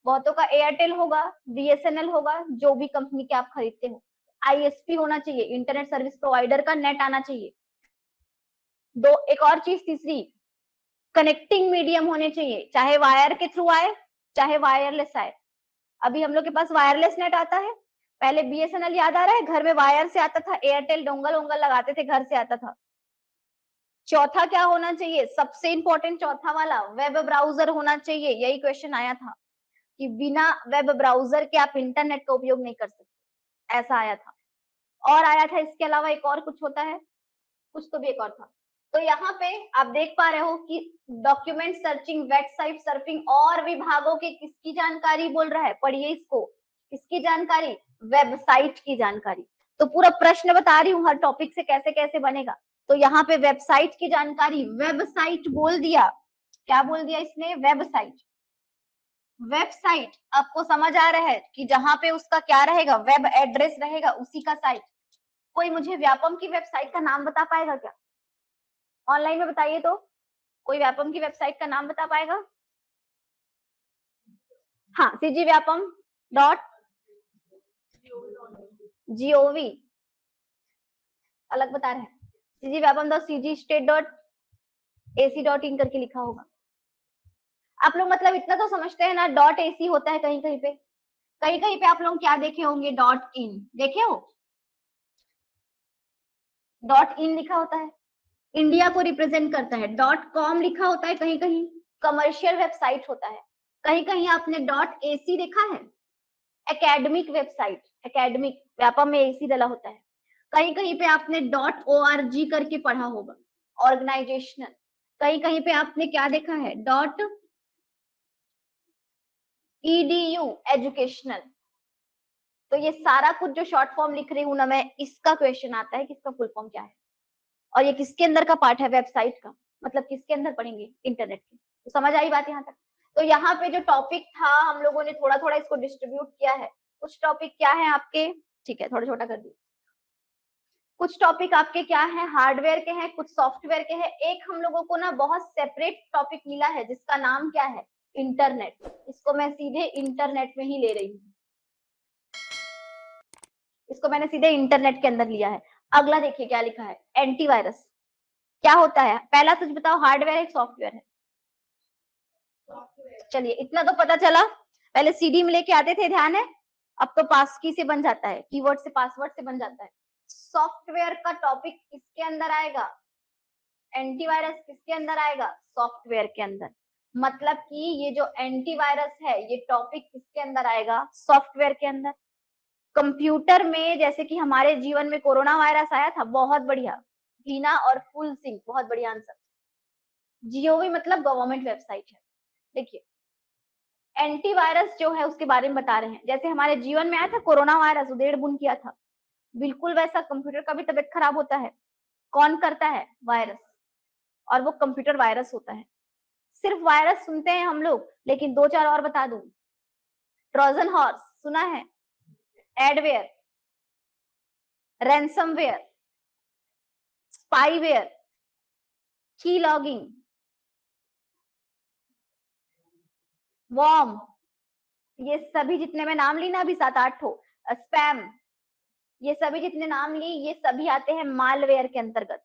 बहुतों का एयरटेल होगा, बीएसएनएल होगा, जो भी कंपनी के आप खरीदते हो। आईएसपी होना चाहिए, इंटरनेट सर्विस प्रोवाइडर का नेट आना चाहिए। दो, एक और चीज तीसरी, कनेक्टिंग मीडियम होने चाहिए, चाहे वायर के थ्रू आए चाहे वायरलेस आए। अभी हम लोग के पास वायरलेस नेट आता है, पहले बीएसएनएल याद आ रहा है, घर में वायर से आता था, एयरटेल डोंगल वोंगल लगाते थे, घर से आता था। चौथा क्या होना चाहिए, सबसे इंपॉर्टेंट चौथा वाला, वेब ब्राउजर होना चाहिए। यही क्वेश्चन आया था कि बिना वेब ब्राउजर के आप इंटरनेट का उपयोग नहीं कर सकते, ऐसा आया था। और आया था इसके अलावा एक और कुछ होता है, कुछ तो भी एक और था। तो यहाँ पे आप देख पा रहे हो कि डॉक्यूमेंट सर्चिंग, वेबसाइट सर्फिंग और विभागों के किसकी जानकारी बोल रहा है, पढ़िए इसको, किसकी जानकारी, वेबसाइट की जानकारी। तो पूरा प्रश्न बता रही हूँ हर टॉपिक से कैसे कैसे बनेगा। तो यहाँ पे वेबसाइट की जानकारी, वेबसाइट बोल दिया, क्या बोल दिया इसने, वेबसाइट। वेबसाइट आपको समझ आ रहा है कि जहां पे उसका क्या रहेगा, वेब एड्रेस रहेगा, उसी का साइट। कोई मुझे व्यापम की वेबसाइट का नाम बता पाएगा क्या? ऑनलाइन में बताइए तो, कोई व्यापम की वेबसाइट का नाम बता पाएगा? हाँ, सीजी व्यापम डॉट जीओवी, अलग बता रहे हैं, CG Vyapam dot CG state dot AC dot in करके लिखा होगा। आप लोग मतलब इतना तो समझते हैं ना, डॉट एसी होता है कहीं कहीं पे, कहीं कहीं पे आप लोग क्या देखे होंगे, डॉट इन देखे हो, डॉट इन लिखा होता है, इंडिया को रिप्रेजेंट करता है। डॉट कॉम लिखा होता है कहीं कहीं, कमर्शियल वेबसाइट होता है। कहीं कहीं आपने डॉट एसी देखा है, एकेडमिक वेबसाइट, एकेडमिक, व्यापम में एसी डला होता है। कहीं कहीं पे आपने डॉट ओआरजी करके पढ़ा होगा, ऑर्गेनाइजेशनल। कहीं कहीं पे आपने क्या देखा है, डॉट ईडीयू, एजुकेशनल। तो ये सारा कुछ जो शॉर्ट फॉर्म लिख रही हूं ना मैं, इसका क्वेश्चन आता है कि इसका फुल फॉर्म क्या है, और ये किसके अंदर का पार्ट है, वेबसाइट का, मतलब किसके अंदर पढ़ेंगे, इंटरनेट के। तो समझ आई बात यहाँ तक? तो यहाँ पे जो टॉपिक था हम लोगों ने थोड़ा थोड़ा इसको डिस्ट्रीब्यूट किया है। कुछ टॉपिक क्या है आपके, ठीक है थोड़ा छोटा कर दिए, कुछ टॉपिक आपके क्या है, हार्डवेयर के हैं, कुछ सॉफ्टवेयर के हैं। एक हम लोगों को ना बहुत सेपरेट टॉपिक मिला है जिसका नाम क्या है, इंटरनेट। इसको मैं सीधे इंटरनेट में ही ले रही हूँ, इसको मैंने सीधे इंटरनेट के अंदर लिया है। अगला देखिए क्या लिखा है, एंटीवायरस क्या होता है। पहला सच बताओ, हार्डवेयर है सॉफ्टवेयर है? चलिए इतना तो पता चला, पहले सीडी में लेके आते थे, ध्यान है, अब तो पास की से बन जाता है, कीवर्ड से पासवर्ड से बन जाता है। सॉफ्टवेयर का टॉपिक किसके अंदर आएगा, एंटीवायरस किसके अंदर आएगा, सॉफ्टवेयर के अंदर। मतलब कि ये जो एंटीवायरस है ये टॉपिक किसके अंदर आएगा, सॉफ्टवेयर के अंदर। कंप्यूटर में जैसे कि हमारे जीवन में कोरोना वायरस आया था, बहुत बढ़िया, हीना और फुल सिंह, बहुत बढ़िया आंसर। जीओवी मतलब गवर्नमेंट वेबसाइट है। देखिए एंटीवायरस जो है उसके बारे में बता रहे हैं, जैसे हमारे जीवन में आया था कोरोना वायरस, उधेड़ बुन किया था, बिल्कुल वैसा कंप्यूटर का भी तबियत खराब होता है। कौन करता है, वायरस, और वो कंप्यूटर वायरस होता है। सिर्फ वायरस सुनते हैं हम लोग, लेकिन दो चार और बता दूं, ट्रोजन हॉर्स सुना है, एडवेयर, रैंसमवेयर, स्पाईवेयर, की लॉगिंग, वॉर्म, ये सभी जितने मैं नाम ली ना अभी 7-8 ठो, स्पैम, ये सभी जितने नाम ली ये सभी आते हैं मालवेयर के अंतर्गत।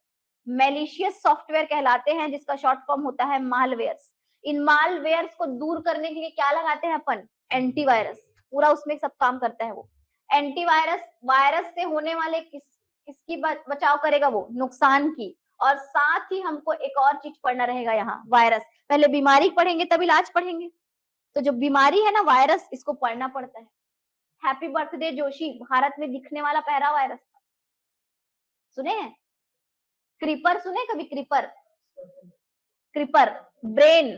मेलिशियस सॉफ्टवेयर कहलाते हैं, जिसका शॉर्ट फॉर्म होता है मालवेयर्स। इन मालवेयर्स को दूर करने के लिए क्या लगाते हैं अपन, एंटीवायरस, पूरा उसमें सब काम करता है वो। एंटीवायरस वायरस से होने वाले किसकी बचाव करेगा, वो नुकसान की। और साथ ही हमको एक और चीज पढ़ना रहेगा यहाँ, वायरस, पहले बीमारी पढ़ेंगे तब इलाज पढ़ेंगे। तो जो बीमारी है ना वायरस, इसको पढ़ना पड़ता है। हैप्पी बर्थडे जोशी भारत में दिखने वाला पहला वायरस था, सुने हैं? क्रीपर सुने कभी? Creeper, creeper, brain.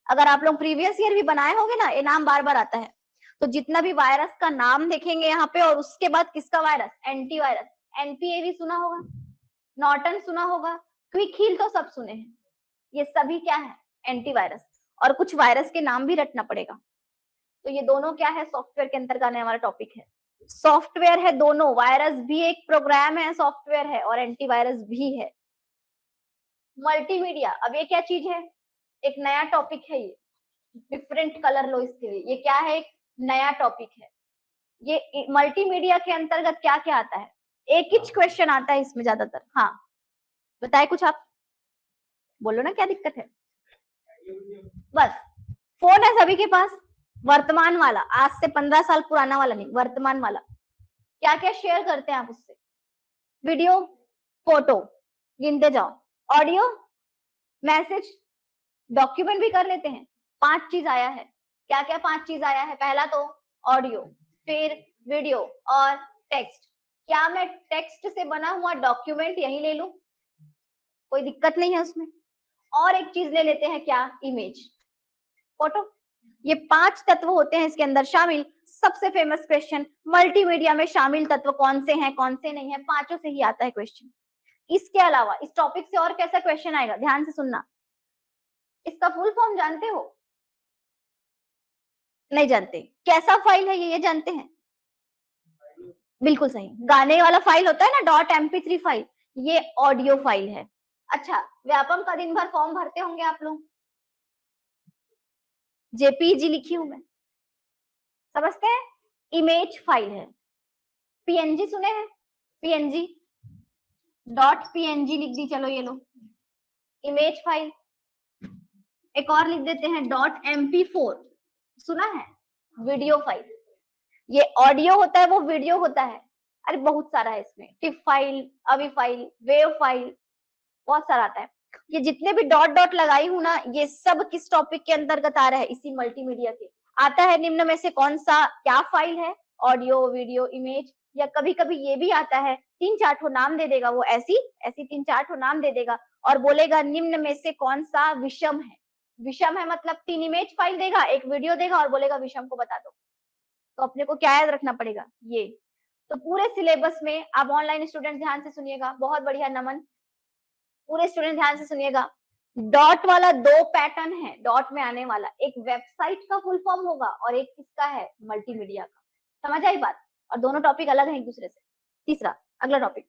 अगर आप लोग प्रीवियस ईयर भी बनाए होंगे ना, ये नाम बार बार आता है। तो जितना भी वायरस का नाम देखेंगे यहाँ पे और उसके बाद किसका वायरस, एंटीवायरस, एनपीएवी सुना होगा, नॉर्टन सुना होगा, क्विक हील तो सब सुने हैं। ये सभी क्या है, एंटीवायरस। और कुछ वायरस के नाम भी रटना पड़ेगा। तो ये दोनों क्या है, सॉफ्टवेयर के अंतर्गत आने वाला टॉपिक है। सॉफ्टवेयर है दोनों, वायरस भी एक प्रोग्राम है, सॉफ्टवेयर है, और एंटीवायरस भी है। मल्टीमीडिया, अब ये क्या चीज है, एक नया टॉपिक है ये, डिफरेंट कलर लो इसके लिए, ये क्या है, एक नया टॉपिक है। ये मल्टीमीडिया के अंतर्गत क्या क्या आता है, एक ही क्वेश्चन आता है इसमें ज्यादातर। हाँ बताए कुछ आप, बोलो ना क्या दिक्कत है। बस फोन है सभी के पास, वर्तमान वाला, आज से 15 साल पुराना वाला नहीं, वर्तमान वाला। क्या क्या शेयर करते हैं आप उससे, वीडियो, फोटो, गिनते जाओ, ऑडियो, मैसेज, डॉक्यूमेंट भी कर लेते हैं। 5 चीज आया है, क्या क्या 5 चीज आया है, पहला तो ऑडियो, फिर वीडियो और टेक्स्ट। क्या मैं टेक्स्ट से बना हुआ डॉक्यूमेंट यही ले लूं, कोई दिक्कत नहीं है उसमें। और एक चीज ले लेते हैं, क्या, इमेज, फोटो। ये 5 तत्व होते हैं इसके अंदर शामिल। सबसे फेमस क्वेश्चन, मल्टीमीडिया में शामिल तत्व कौन से हैं कौन से नहीं है, 5 से ही आता है क्वेश्चन। इसके अलावा इस टॉपिक से और कैसा क्वेश्चन आएगा, ध्यान से सुनना। इसका फुल फॉर्म जानते हो, नहीं जानते? कैसा फाइल है ये जानते हैं? बिल्कुल सही, गाने वाला फाइल होता है ना, .mp3 फाइल, ये ऑडियो फाइल है। अच्छा, व्यापम का दिन भर फॉर्म भरते होंगे आप लोग, जेपीजी लिखी हूं मैं, समझते हैं, इमेज फाइल है। पीएनजी सुने हैं, पीएनजी, .png लिख दी, चलो ये लो, इमेज फाइल। एक और लिख देते हैं .mp4, सुना है, वीडियो फाइल। ये ऑडियो होता है, वो वीडियो होता है, अरे बहुत सारा है इसमें, टिप फाइल, अवी फाइल, वेव फाइल, बहुत सारा आता है। ये जितने भी डॉट डॉट लगाई हूं ना, ये सब किस टॉपिक के अंतर्गत आ रहा है, इसी मल्टीमीडिया के। आता है निम्न में से कौन सा क्या फाइल है, ऑडियो, वीडियो, इमेज, या कभी कभी ये भी आता है 3-4 ठो नाम दे देगा, वो ऐसी ऐसी 3-4 ठो नाम दे देगा और बोलेगा निम्न में से कौन सा विषम है। विषम है मतलब 3 इमेज फाइल देगा, एक वीडियो देगा और बोलेगा विषम को बता दो। तो अपने को क्या याद रखना पड़ेगा, ये। तो पूरे सिलेबस में आप ऑनलाइन स्टूडेंट ध्यान से सुनिएगा, बहुत बढ़िया, नमन। पूरे स्टूडेंट ध्यान से सुनिएगा, डॉट वाला 2 पैटर्न है, डॉट में आने वाला, एक वेबसाइट का फुल फॉर्म होगा और एक किसका है, मल्टीमीडिया का। समझ आई बात? और दोनों टॉपिक अलग हैं एक दूसरे से। तीसरा, अगला टॉपिक,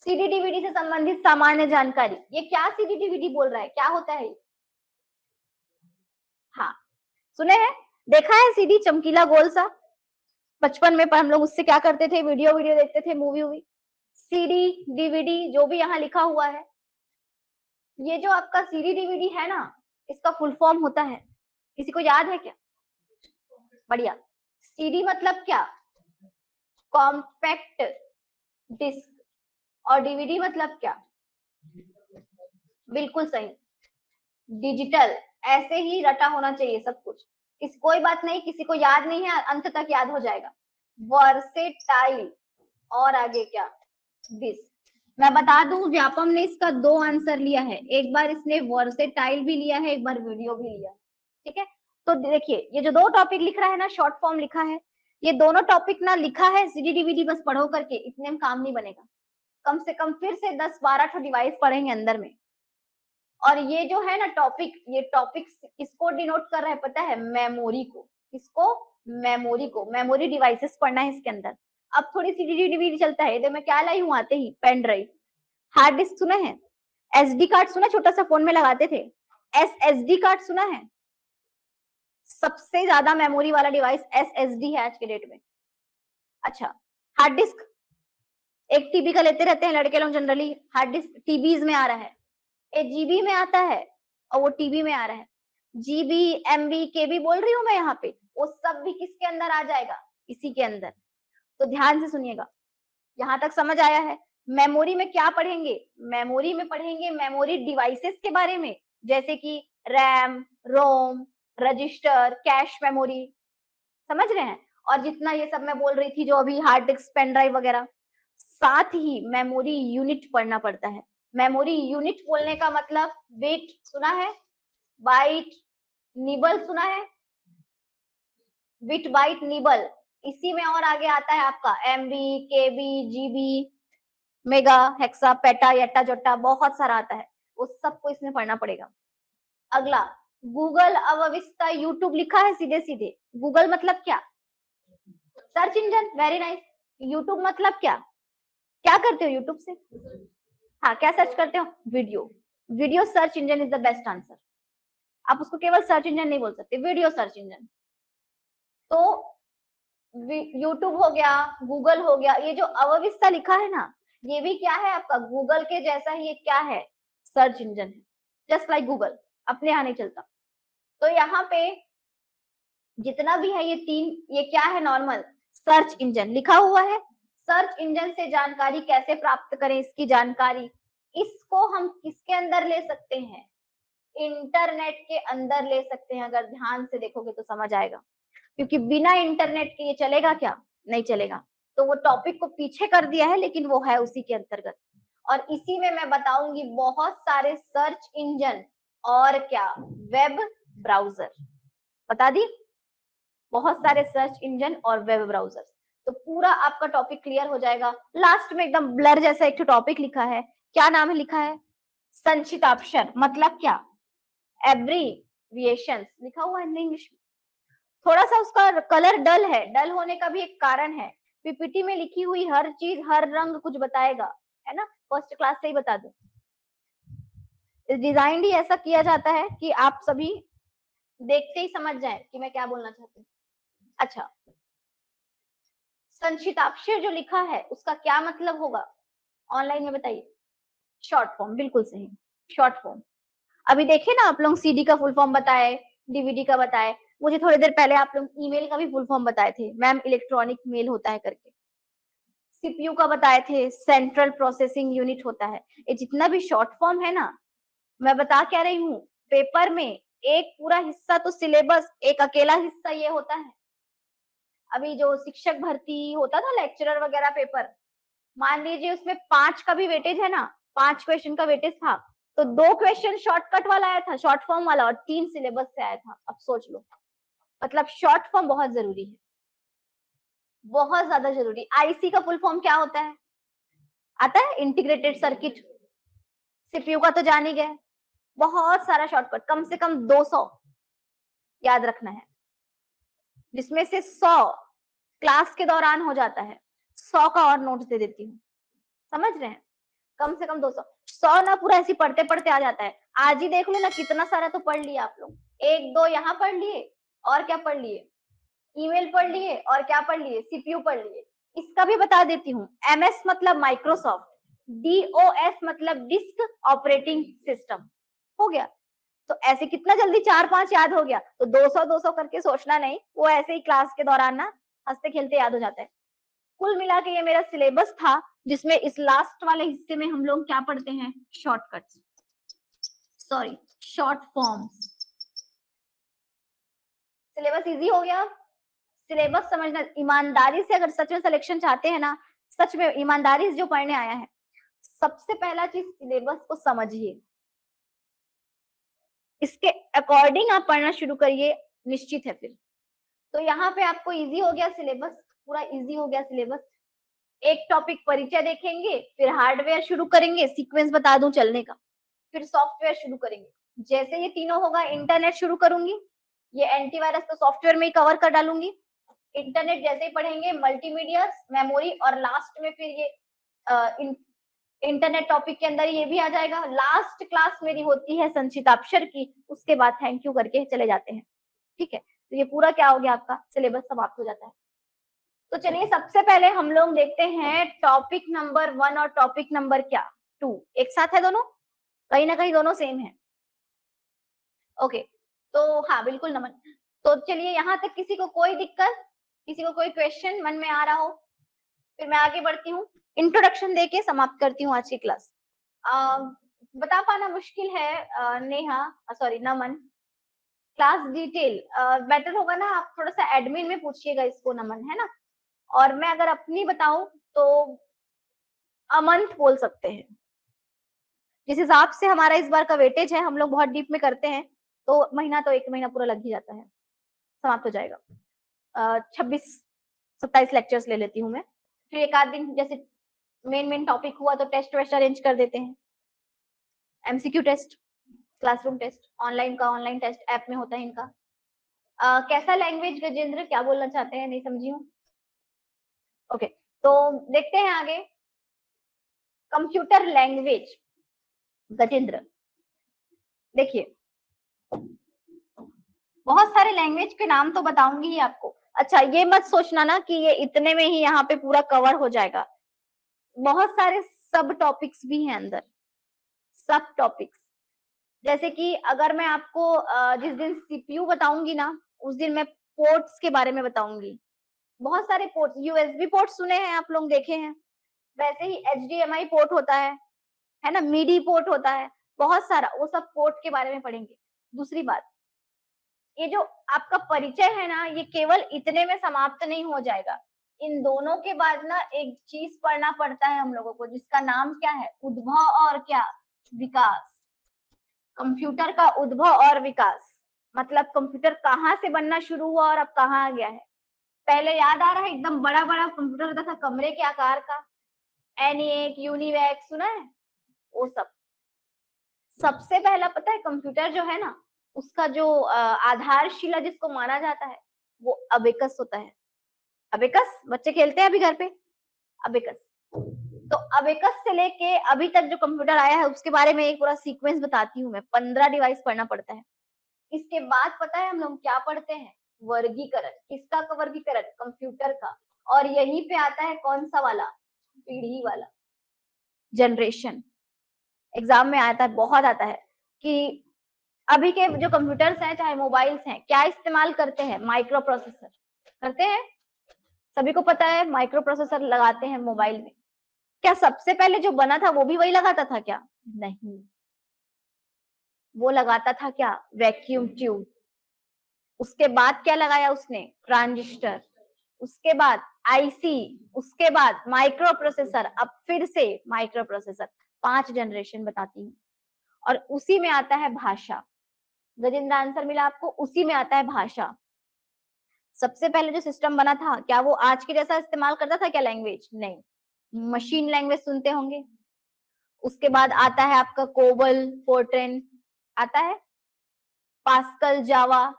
सीडी डीवीडी से संबंधित सामान्य जानकारी। ये क्या सीडी डीवीडी बोल रहा है, क्या होता है? हाँ सुने हैं, देखा है सीडी, चमकीला गोल सा, बचपन में पर हम लोग उससे क्या करते थे, वीडियो वीडियो देखते थे, मूवी वूवी। सीडी डीवीडी जो भी यहाँ लिखा हुआ है, ये जो आपका सीडी डीवीडी है ना, इसका फुल फॉर्म होता है, किसी को याद है क्या? बढ़िया। सीडी मतलब क्या, कॉम्पैक्ट डिस्क, और डीवीडी मतलब क्या, बिल्कुल सही, डिजिटल। ऐसे ही रटा होना चाहिए सब कुछ, इस कोई बात नहीं, किसी को याद नहीं है, अंत तक याद हो जाएगा। वर्सेटाइल, और आगे क्या, डिस्क। मैं बता दूं, व्यापम ने इसका 2 आंसर लिया है, एक बार इसने वर्सेटाइल भी लिया है, एक बार वीडियो भी लिया, ठीक है। तो देखिए, ये जो 2 टॉपिक लिख रहा है ना, शॉर्ट फॉर्म लिखा है, ये दोनों टॉपिक ना लिखा है सीडी डीवीडी बस पढ़ो करके, इतने में काम नहीं बनेगा। कम से कम फिर से 10-12 ठो डिवाइस पढ़ेंगे अंदर में। और ये जो है ना टॉपिक, ये टॉपिक किसको डिनोट कर रहा है पता है, मेमोरी को। किसको, मेमोरी को, मेमोरी डिवाइसेस पढ़ना है इसके अंदर। अब थोड़ी सी डीवीडी चलता है, इधर मैं क्या लाई हूँ आते ही, पेन ड्राइव। हार्ड डिस्क सुना है, एसडी कार्ड सुना, छोटा सा फोन में लगाते थे, एसएसडी कार्ड सुना है, सबसे ज्यादा मेमोरी वाला डिवाइस एसएसडी है आज के डेट में। अच्छा, हार्ड डिस्क, एक टीबी का लेते रहते हैं लड़के लोग जनरली, हार्ड डिस्क टीबीज में आ रहा है, एक जीबी में आता है और वो टीबी में आ रहा है। जीबी, एमबी, केबी बोल रही हूँ मैं यहाँ पे, वो सब भी किसके अंदर आ जाएगा, इसी के अंदर। तो ध्यान से सुनिएगा, यहाँ तक समझ आया है? मेमोरी में क्या पढ़ेंगे, मेमोरी में पढ़ेंगे मेमोरी डिवाइसेस के बारे में, जैसे कि रैम, रोम, रजिस्टर, कैश मेमोरी, समझ रहे हैं? और जितना ये सब मैं बोल रही थी जो अभी हार्ड डिस्क, पेन ड्राइव वगैरह, साथ ही मेमोरी यूनिट पढ़ना पड़ता है। मेमोरी यूनिट बोलने का मतलब बिट सुना है, बाइट, निबल सुना है, बिट बाइट निबल। इसी में और आगे आता है आपका एमबी, केबी, जीबी, मेगा, हेक्सा, पेटा, यट्टा, जोट्टा, बहुत सारा आता है, उस सबको इसमें पढ़ना पड़ेगा। अगला गूगल अवविस्ता यूट्यूब लिखा है सीधे सीधे। गूगल मतलब क्या? Search engine. Very nice. YouTube मतलब क्या? क्या करते हो यूट्यूब से? हाँ, क्या सर्च करते हो? Video. Video search engine is the best answer. आप उसको केवल सर्च इंजन नहीं बोल सकते, वीडियो सर्च इंजन। तो यूट्यूब हो गया, गूगल हो गया, ये जो अवविस्ता लिखा है ना, ये भी क्या है आपका? गूगल के जैसा ही ये क्या है? सर्च इंजन है, जस्ट लाइक गूगल, अपने यहाँ नहीं चलता। तो यहाँ पे जितना भी है ये तीन, ये क्या है? नॉर्मल सर्च इंजन लिखा हुआ है। सर्च इंजन से जानकारी कैसे प्राप्त करें, इसकी जानकारी, इसको हम किसके अंदर ले सकते हैं? इंटरनेट के अंदर ले सकते हैं। अगर ध्यान से देखोगे तो समझ आएगा, क्योंकि बिना इंटरनेट के ये चलेगा क्या? नहीं चलेगा। तो वो टॉपिक को पीछे कर दिया है, लेकिन वो है उसी के अंतर्गत। और इसी में मैं बताऊंगी बहुत सारे सर्च इंजन और क्या, वेब ब्राउजर बता दी, बहुत सारे सर्च इंजन और वेब ब्राउजर। तो पूरा आपका टॉपिक क्लियर हो जाएगा। लास्ट में एकदम ब्लर जैसा एक टॉपिक लिखा है, क्या नाम है? लिखा है संक्षिप्ताक्षर। मतलब क्या? एब्रीविएशंस लिखा हुआ है इंग्लिश में। थोड़ा सा उसका कलर डल है, डल होने का भी एक कारण है, पीपीटी में लिखी हुई हर चीज, हर रंग कुछ बताएगा, है ना, फर्स्ट क्लास से ही बता दो। डिजाइन ही ऐसा किया जाता है कि आप सभी देखते ही समझ जाए कि मैं क्या बोलना चाहती हूँ। अच्छा, संक्षिप्ताक्षर जो लिखा है उसका क्या मतलब होगा? ऑनलाइन में बताइए। शॉर्ट फॉर्म, बिल्कुल सही, शॉर्ट फॉर्म। अभी देखिए ना, आप लोग सीडी का फुल फॉर्म बताए, डीवीडी का बताए, मुझे थोड़ी देर पहले आप लोग ईमेल का भी फुल फॉर्म बताए थे, मैम इलेक्ट्रॉनिक मेल होता है करके। सीपीयू का बताए थे, सेंट्रल प्रोसेसिंग यूनिट होता है। ये जितना भी शॉर्ट फॉर्म है ना, मैं बता क्या रही हूँ, पेपर में एक पूरा हिस्सा तो सिलेबस, एक अकेला हिस्सा ये होता है। अभी जो शिक्षक भर्ती होता था, लेक्चरर वगैरह पेपर, मान लीजिए उसमें 5 का भी वेटेज है ना, 5 क्वेश्चन का वेटेज था, तो 2 क्वेश्चन शॉर्टकट वाला आया था, शॉर्ट फॉर्म वाला, और 3 सिलेबस से आया था। अब सोच लो, मतलब शॉर्ट फॉर्म बहुत जरूरी है, बहुत ज्यादा जरूरी। आईसी का फुल फॉर्म क्या होता है? आता है? Integrated circuit. सीपीयू का तो जान ही गए। बहुत सारा शॉर्टकट, कम से कम 200 याद रखना है, जिसमें से 100 क्लास के दौरान हो जाता है। 100 का और नोट्स दे देती हूँ, समझ रहे हैं? कम से कम 200, 100 ना पूरा ऐसे पढ़ते पढ़ते आ जाता है। आज ही देख लो ना, कितना सारा तो पढ़ लिया आप लोग। एक दो यहाँ पढ़ लिए, और क्या पढ़ लिए? ईमेल पढ़ लिए, और क्या पढ़ लिए? सीपीयू पढ़ लिए। इसका भी बता देती हूँ, एमएस मतलब माइक्रोसॉफ्ट, डीओएस मतलब डिस्क ऑपरेटिंग सिस्टम। हो गया। तो ऐसे कितना जल्दी 4-5 याद हो गया। तो 200 200 करके सोचना नहीं, वो ऐसे ही क्लास के दौरान ना हंसते खेलते याद हो जाता है। कुल मिला के ये मेरा सिलेबस था, जिसमें इस लास्ट वाले हिस्से में हम लोग क्या पढ़ते हैं? Shortcuts, sorry short forms. Syllabus easy हो गया। सिलेबस समझना, ईमानदारी से अगर सच में सिलेक्शन चाहते हैं ना, सच में ईमानदारी से जो पढ़ने आया है, सबसे पहला चीज सिलेबस को समझिए, इसके अकॉर्डिंग आप पढ़ना शुरू करिए, निश्चित है फिर। तो यहाँ पे आपको इजी हो गया सिलेबस, पूरा इजी हो गया सिलेबस। एक टॉपिक परिचय देखेंगे, फिर हार्डवेयर शुरू करेंगे, सीक्वेंस बता दूं चलने का, फिर सॉफ्टवेयर शुरू करेंगे। जैसे ये तीनों होगा, इंटरनेट शुरू करूंगी, ये एंटीवायरस तो सॉफ्टवेयर में ही कवर कर डालूंगी। इंटरनेट जैसे ही पढ़ेंगे, मल्टीमीडिया, मेमोरी, और लास्ट में फिर ये इंटरनेट टॉपिक के अंदर ये भी आ जाएगा। लास्ट क्लास मेरी होती है संक्षिप्ताक्षर की, उसके बाद थैंक यू करके चले जाते हैं। ठीक है, तो ये पूरा क्या हो गया, आपका सिलेबस समाप्त हो जाता है। तो चलिए सबसे पहले हम लोग देखते हैं टॉपिक नंबर 1 और टॉपिक नंबर क्या 2 एक साथ है दोनों, कहीं ना कहीं दोनों सेम है। ओके, तो हाँ बिल्कुल नमन। तो चलिए यहाँ तक किसी को कोई दिक्कत, किसी को कोई क्वेश्चन मन में आ रहा हो? फिर मैं आगे बढ़ती हूँ, इंट्रोडक्शन देके समाप्त करती हूँ आज की क्लास। बता पाना मुश्किल है नेहा, सॉरी नमन, क्लास डिटेल बेटर होगा ना, आप थोड़ा सा एडमिन में पूछिएगा इसको, नमन है ना। और मैं अगर अपनी बताऊं तो अ मंथ बोल सकते हैं। जिस हिसाब से हमारा इस बार का वेटेज है, हम लोग बहुत डीप में करते हैं, तो महीना तो 1 महीना पूरा लग ही जाता है, समाप्त हो जाएगा। 26-27 लेक्चर्स ले लेती हूँ मैं। फिर एक आध दिन जैसे मेन टॉपिक हुआ तो टेस्ट वेस्ट अरेंज कर देते हैं। MCQ test, classroom test, online का ऑनलाइन टेस्ट ऐप में होता है इनका। कैसा लैंग्वेज गजेंद्र, क्या बोलना चाहते हैं, नहीं समझी हूँ। ओके, तो देखते हैं आगे। कंप्यूटर लैंग्वेज गजेंद्र, देखिए बहुत सारे लैंग्वेज के नाम तो बताऊंगी ही आपको। अच्छा, ये मत सोचना ना कि ये इतने में ही यहाँ पे पूरा कवर हो जाएगा, बहुत सारे सब टॉपिक्स भी हैं अंदर, सब टॉपिक्स। जैसे कि अगर मैं आपको जिस दिन सीपीयू बताऊंगी ना, उस दिन मैं पोर्ट्स के बारे में बताऊंगी। बहुत सारे पोर्ट्स, यूएसबी पोर्ट सुने हैं आप लोग, देखे हैं, वैसे ही एचडीएमआई पोर्ट होता है ना, मीडी पोर्ट होता है, बहुत सारा, वो सब पोर्ट के बारे में पढ़ेंगे। दूसरी बात, ये जो आपका परिचय है ना, ये केवल इतने में समाप्त नहीं हो जाएगा। इन दोनों के बाद ना एक चीज पढ़ना पड़ता है हम लोगों को, जिसका नाम क्या है, उद्भव और क्या, विकास। कंप्यूटर का उद्भव और विकास, मतलब कंप्यूटर कहाँ से बनना शुरू हुआ और अब कहाँ आ गया है। पहले याद आ रहा है, एकदम बड़ा बड़ा कंप्यूटर होता था, कमरे के आकार का, एनिएक, यूनिवैक, सुना है वो सब। सबसे पहला पता है कंप्यूटर जो है ना, उसका जो आधारशिला जिसको माना जाता है, वो अबेकस होता है। अबेकस बच्चे खेलते हैं अभी घर पे, अबेकस। तो अबेकस से लेके अभी तक जो कंप्यूटर आया है उसके बारे में एक पूरा सीक्वेंस बताती हूँ मैं। 15 डिवाइस पढ़ना पड़ता है। इसके बाद पता है हम लोग क्या पढ़ते हैं, वर्गीकरण। किसका का वर्गीकरण, कंप्यूटर का। और यहीं पे आता है कौन सा वाला, पीढ़ी वाला, जनरेशन। एग्जाम में आता है, बहुत आता है कि अभी के जो कंप्यूटर्स हैं चाहे मोबाइल्स हैं, क्या इस्तेमाल करते हैं, माइक्रो प्रोसेसर करते हैं। सभी को पता है माइक्रो प्रोसेसर लगाते हैं मोबाइल में। क्या सबसे पहले जो बना था वो भी वही लगाता था क्या, नहीं, वो लगाता था क्या, वैक्यूम ट्यूब। उसके बाद क्या लगाया उसने, ट्रांजिस्टर। उसके बाद आईसी, उसके बाद माइक्रो प्रोसेसर, अब फिर से माइक्रो प्रोसेसर। 5 जनरेशन बताती हूँ। और उसी में आता है भाषा। गजेंद्र आंसर मिला आपको, उसी में आता है भाषा। सबसे पहले जो सिस्टम बना था, क्या वो आज के जैसा इस्तेमाल करता था क्या लैंग्वेज, नहीं, मशीन लैंग्वेज सुनते होंगे। उसके बाद आता है आपका कोबल, फोर्ट्रेन, आता है पास्कल, जावा।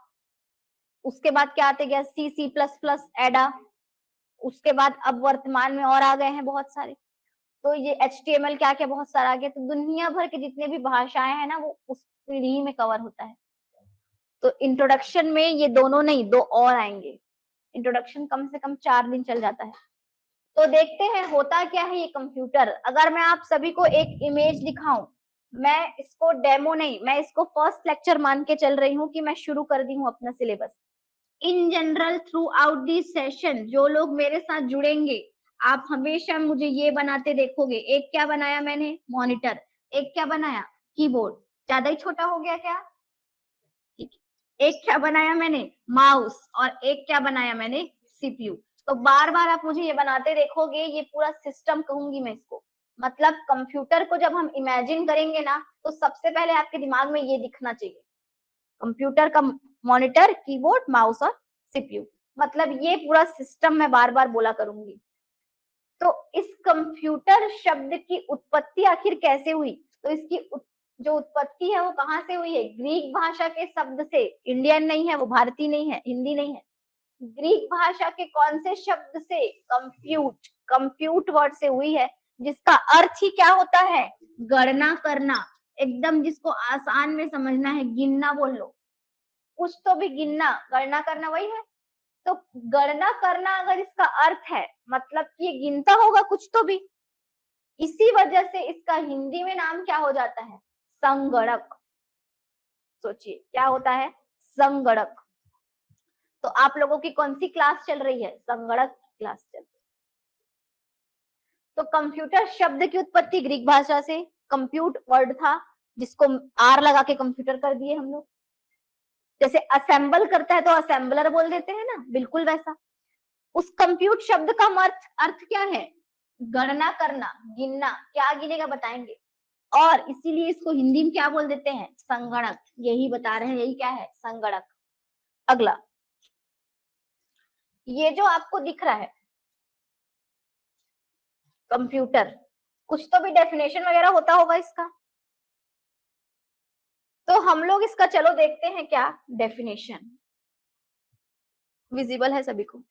उसके बाद क्या आते गया, सी, सी प्लस प्लस, एडा। उसके बाद अब वर्तमान में और आ गए हैं बहुत सारे। तो ये HTML क्या क्या बहुत सारा आ गया। तो दुनिया भर के जितने भी भाषाएं हैं ना, वो उस पीढ़ी में कवर होता है। तो इंट्रोडक्शन में ये दोनों नहीं, 2 और आएंगे। इंट्रोडक्शन कम से कम 4 दिन चल जाता है। तो देखते हैं होता क्या है ये कंप्यूटर। अगर मैं आप सभी को एक इमेज दिखाऊं, मैं इसको डेमो नहीं, मैं इसको फर्स्ट लेक्चर मान के चल रही हूँ कि मैं शुरू कर दी हूँ अपना syllabus. In general through out this session जो लोग मेरे साथ जुड़ेंगे, आप हमेशा मुझे ये बनाते देखोगे। एक क्या बनाया मैंने, मॉनिटर। एक क्या बनाया, कीबोर्ड। ज्यादा ही छोटा हो गया क्या, ठीक है। एक क्या बनाया मैंने, माउस। और एक क्या बनाया मैंने, सीपीयू। तो बार बार आप मुझे ये बनाते देखोगे, ये पूरा सिस्टम कहूंगी मैं इसको। मतलब कंप्यूटर को जब हम इमेजिन करेंगे ना, तो सबसे पहले आपके दिमाग में ये दिखना चाहिए, कंप्यूटर का मॉनिटर, कीबोर्ड, माउस और सीपीयू। मतलब ये पूरा सिस्टम मैं बार बार बोला करूंगी। तो इस कंप्यूटर शब्द की उत्पत्ति आखिर कैसे हुई, तो इसकी जो उत्पत्ति है वो कहाँ से हुई है, ग्रीक भाषा के शब्द से। इंडियन नहीं है वो, भारतीय नहीं है, हिंदी नहीं है, ग्रीक भाषा के कौन से शब्द से, कंप्यूट, कंप्यूट वर्ड से हुई है, जिसका अर्थ ही क्या होता है, गणना करना। एकदम जिसको आसान में समझना है, गिनना बोल लो, कुछ तो भी गिनना, गणना करना वही है। तो गणना करना अगर इसका अर्थ है, मतलब कि ये गिनता होगा कुछ तो भी। इसी वजह से इसका हिंदी में नाम क्या हो जाता है, संगणक। सोचिए क्या होता है, संगणक। तो आप लोगों की कौन सी क्लास चल रही है, संगणक क्लास चल रही है। तो कंप्यूटर शब्द की उत्पत्ति ग्रीक भाषा से, कंप्यूट वर्ड था जिसको आर लगा के कंप्यूटर कर दिए हम लोग। जैसे असेंबल करता है तो असेंबलर बोल देते हैं ना, बिल्कुल वैसा। उस कंप्यूट शब्द का अर्थ क्या है, गणना करना, गिनना, क्या गिनेगा बताएंगे। और इसीलिए इसको हिंदी में क्या बोल देते हैं, संगणक। यही बता रहे हैं, यही क्या है, संगणक। अगला, ये जो आपको दिख रहा है कंप्यूटर, कुछ तो भी डेफिनेशन वगैरह होता होगा इसका, तो हम लोग इसका चलो देखते हैं क्या डेफिनेशन। विजिबल है सभी को?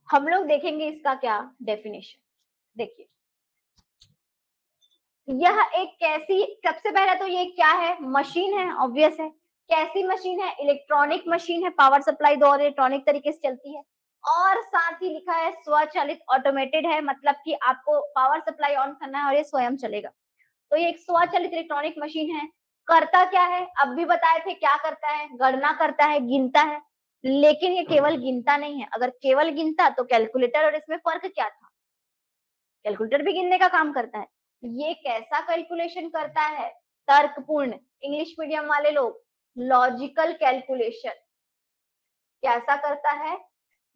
हम लोग देखेंगे इसका क्या डेफिनेशन। देखिए, यह एक कैसी, सबसे पहले तो ये क्या है, मशीन है, ऑब्वियस है। कैसी मशीन है, इलेक्ट्रॉनिक मशीन है, पावर सप्लाई दो इलेक्ट्रॉनिक तरीके से चलती है। और साथ ही लिखा है स्वचालित, ऑटोमेटेड है, मतलब कि आपको पावर सप्लाई ऑन करना है और ये स्वयं चलेगा। तो ये एक स्वचालित इलेक्ट्रॉनिक मशीन है। करता क्या है, अब भी बताए थे क्या करता है, गणना करता है, गिनता है। लेकिन ये केवल गिनता नहीं है, अगर केवल गिनता तो कैलकुलेटर और इसमें फर्क क्या था, कैलकुलेटर भी गिनने का काम करता है। ये कैसा कैलकुलेशन करता है, तर्कपूर्ण, इंग्लिश मीडियम वाले लोग लॉजिकल कैलकुलेशन। कैसा करता है,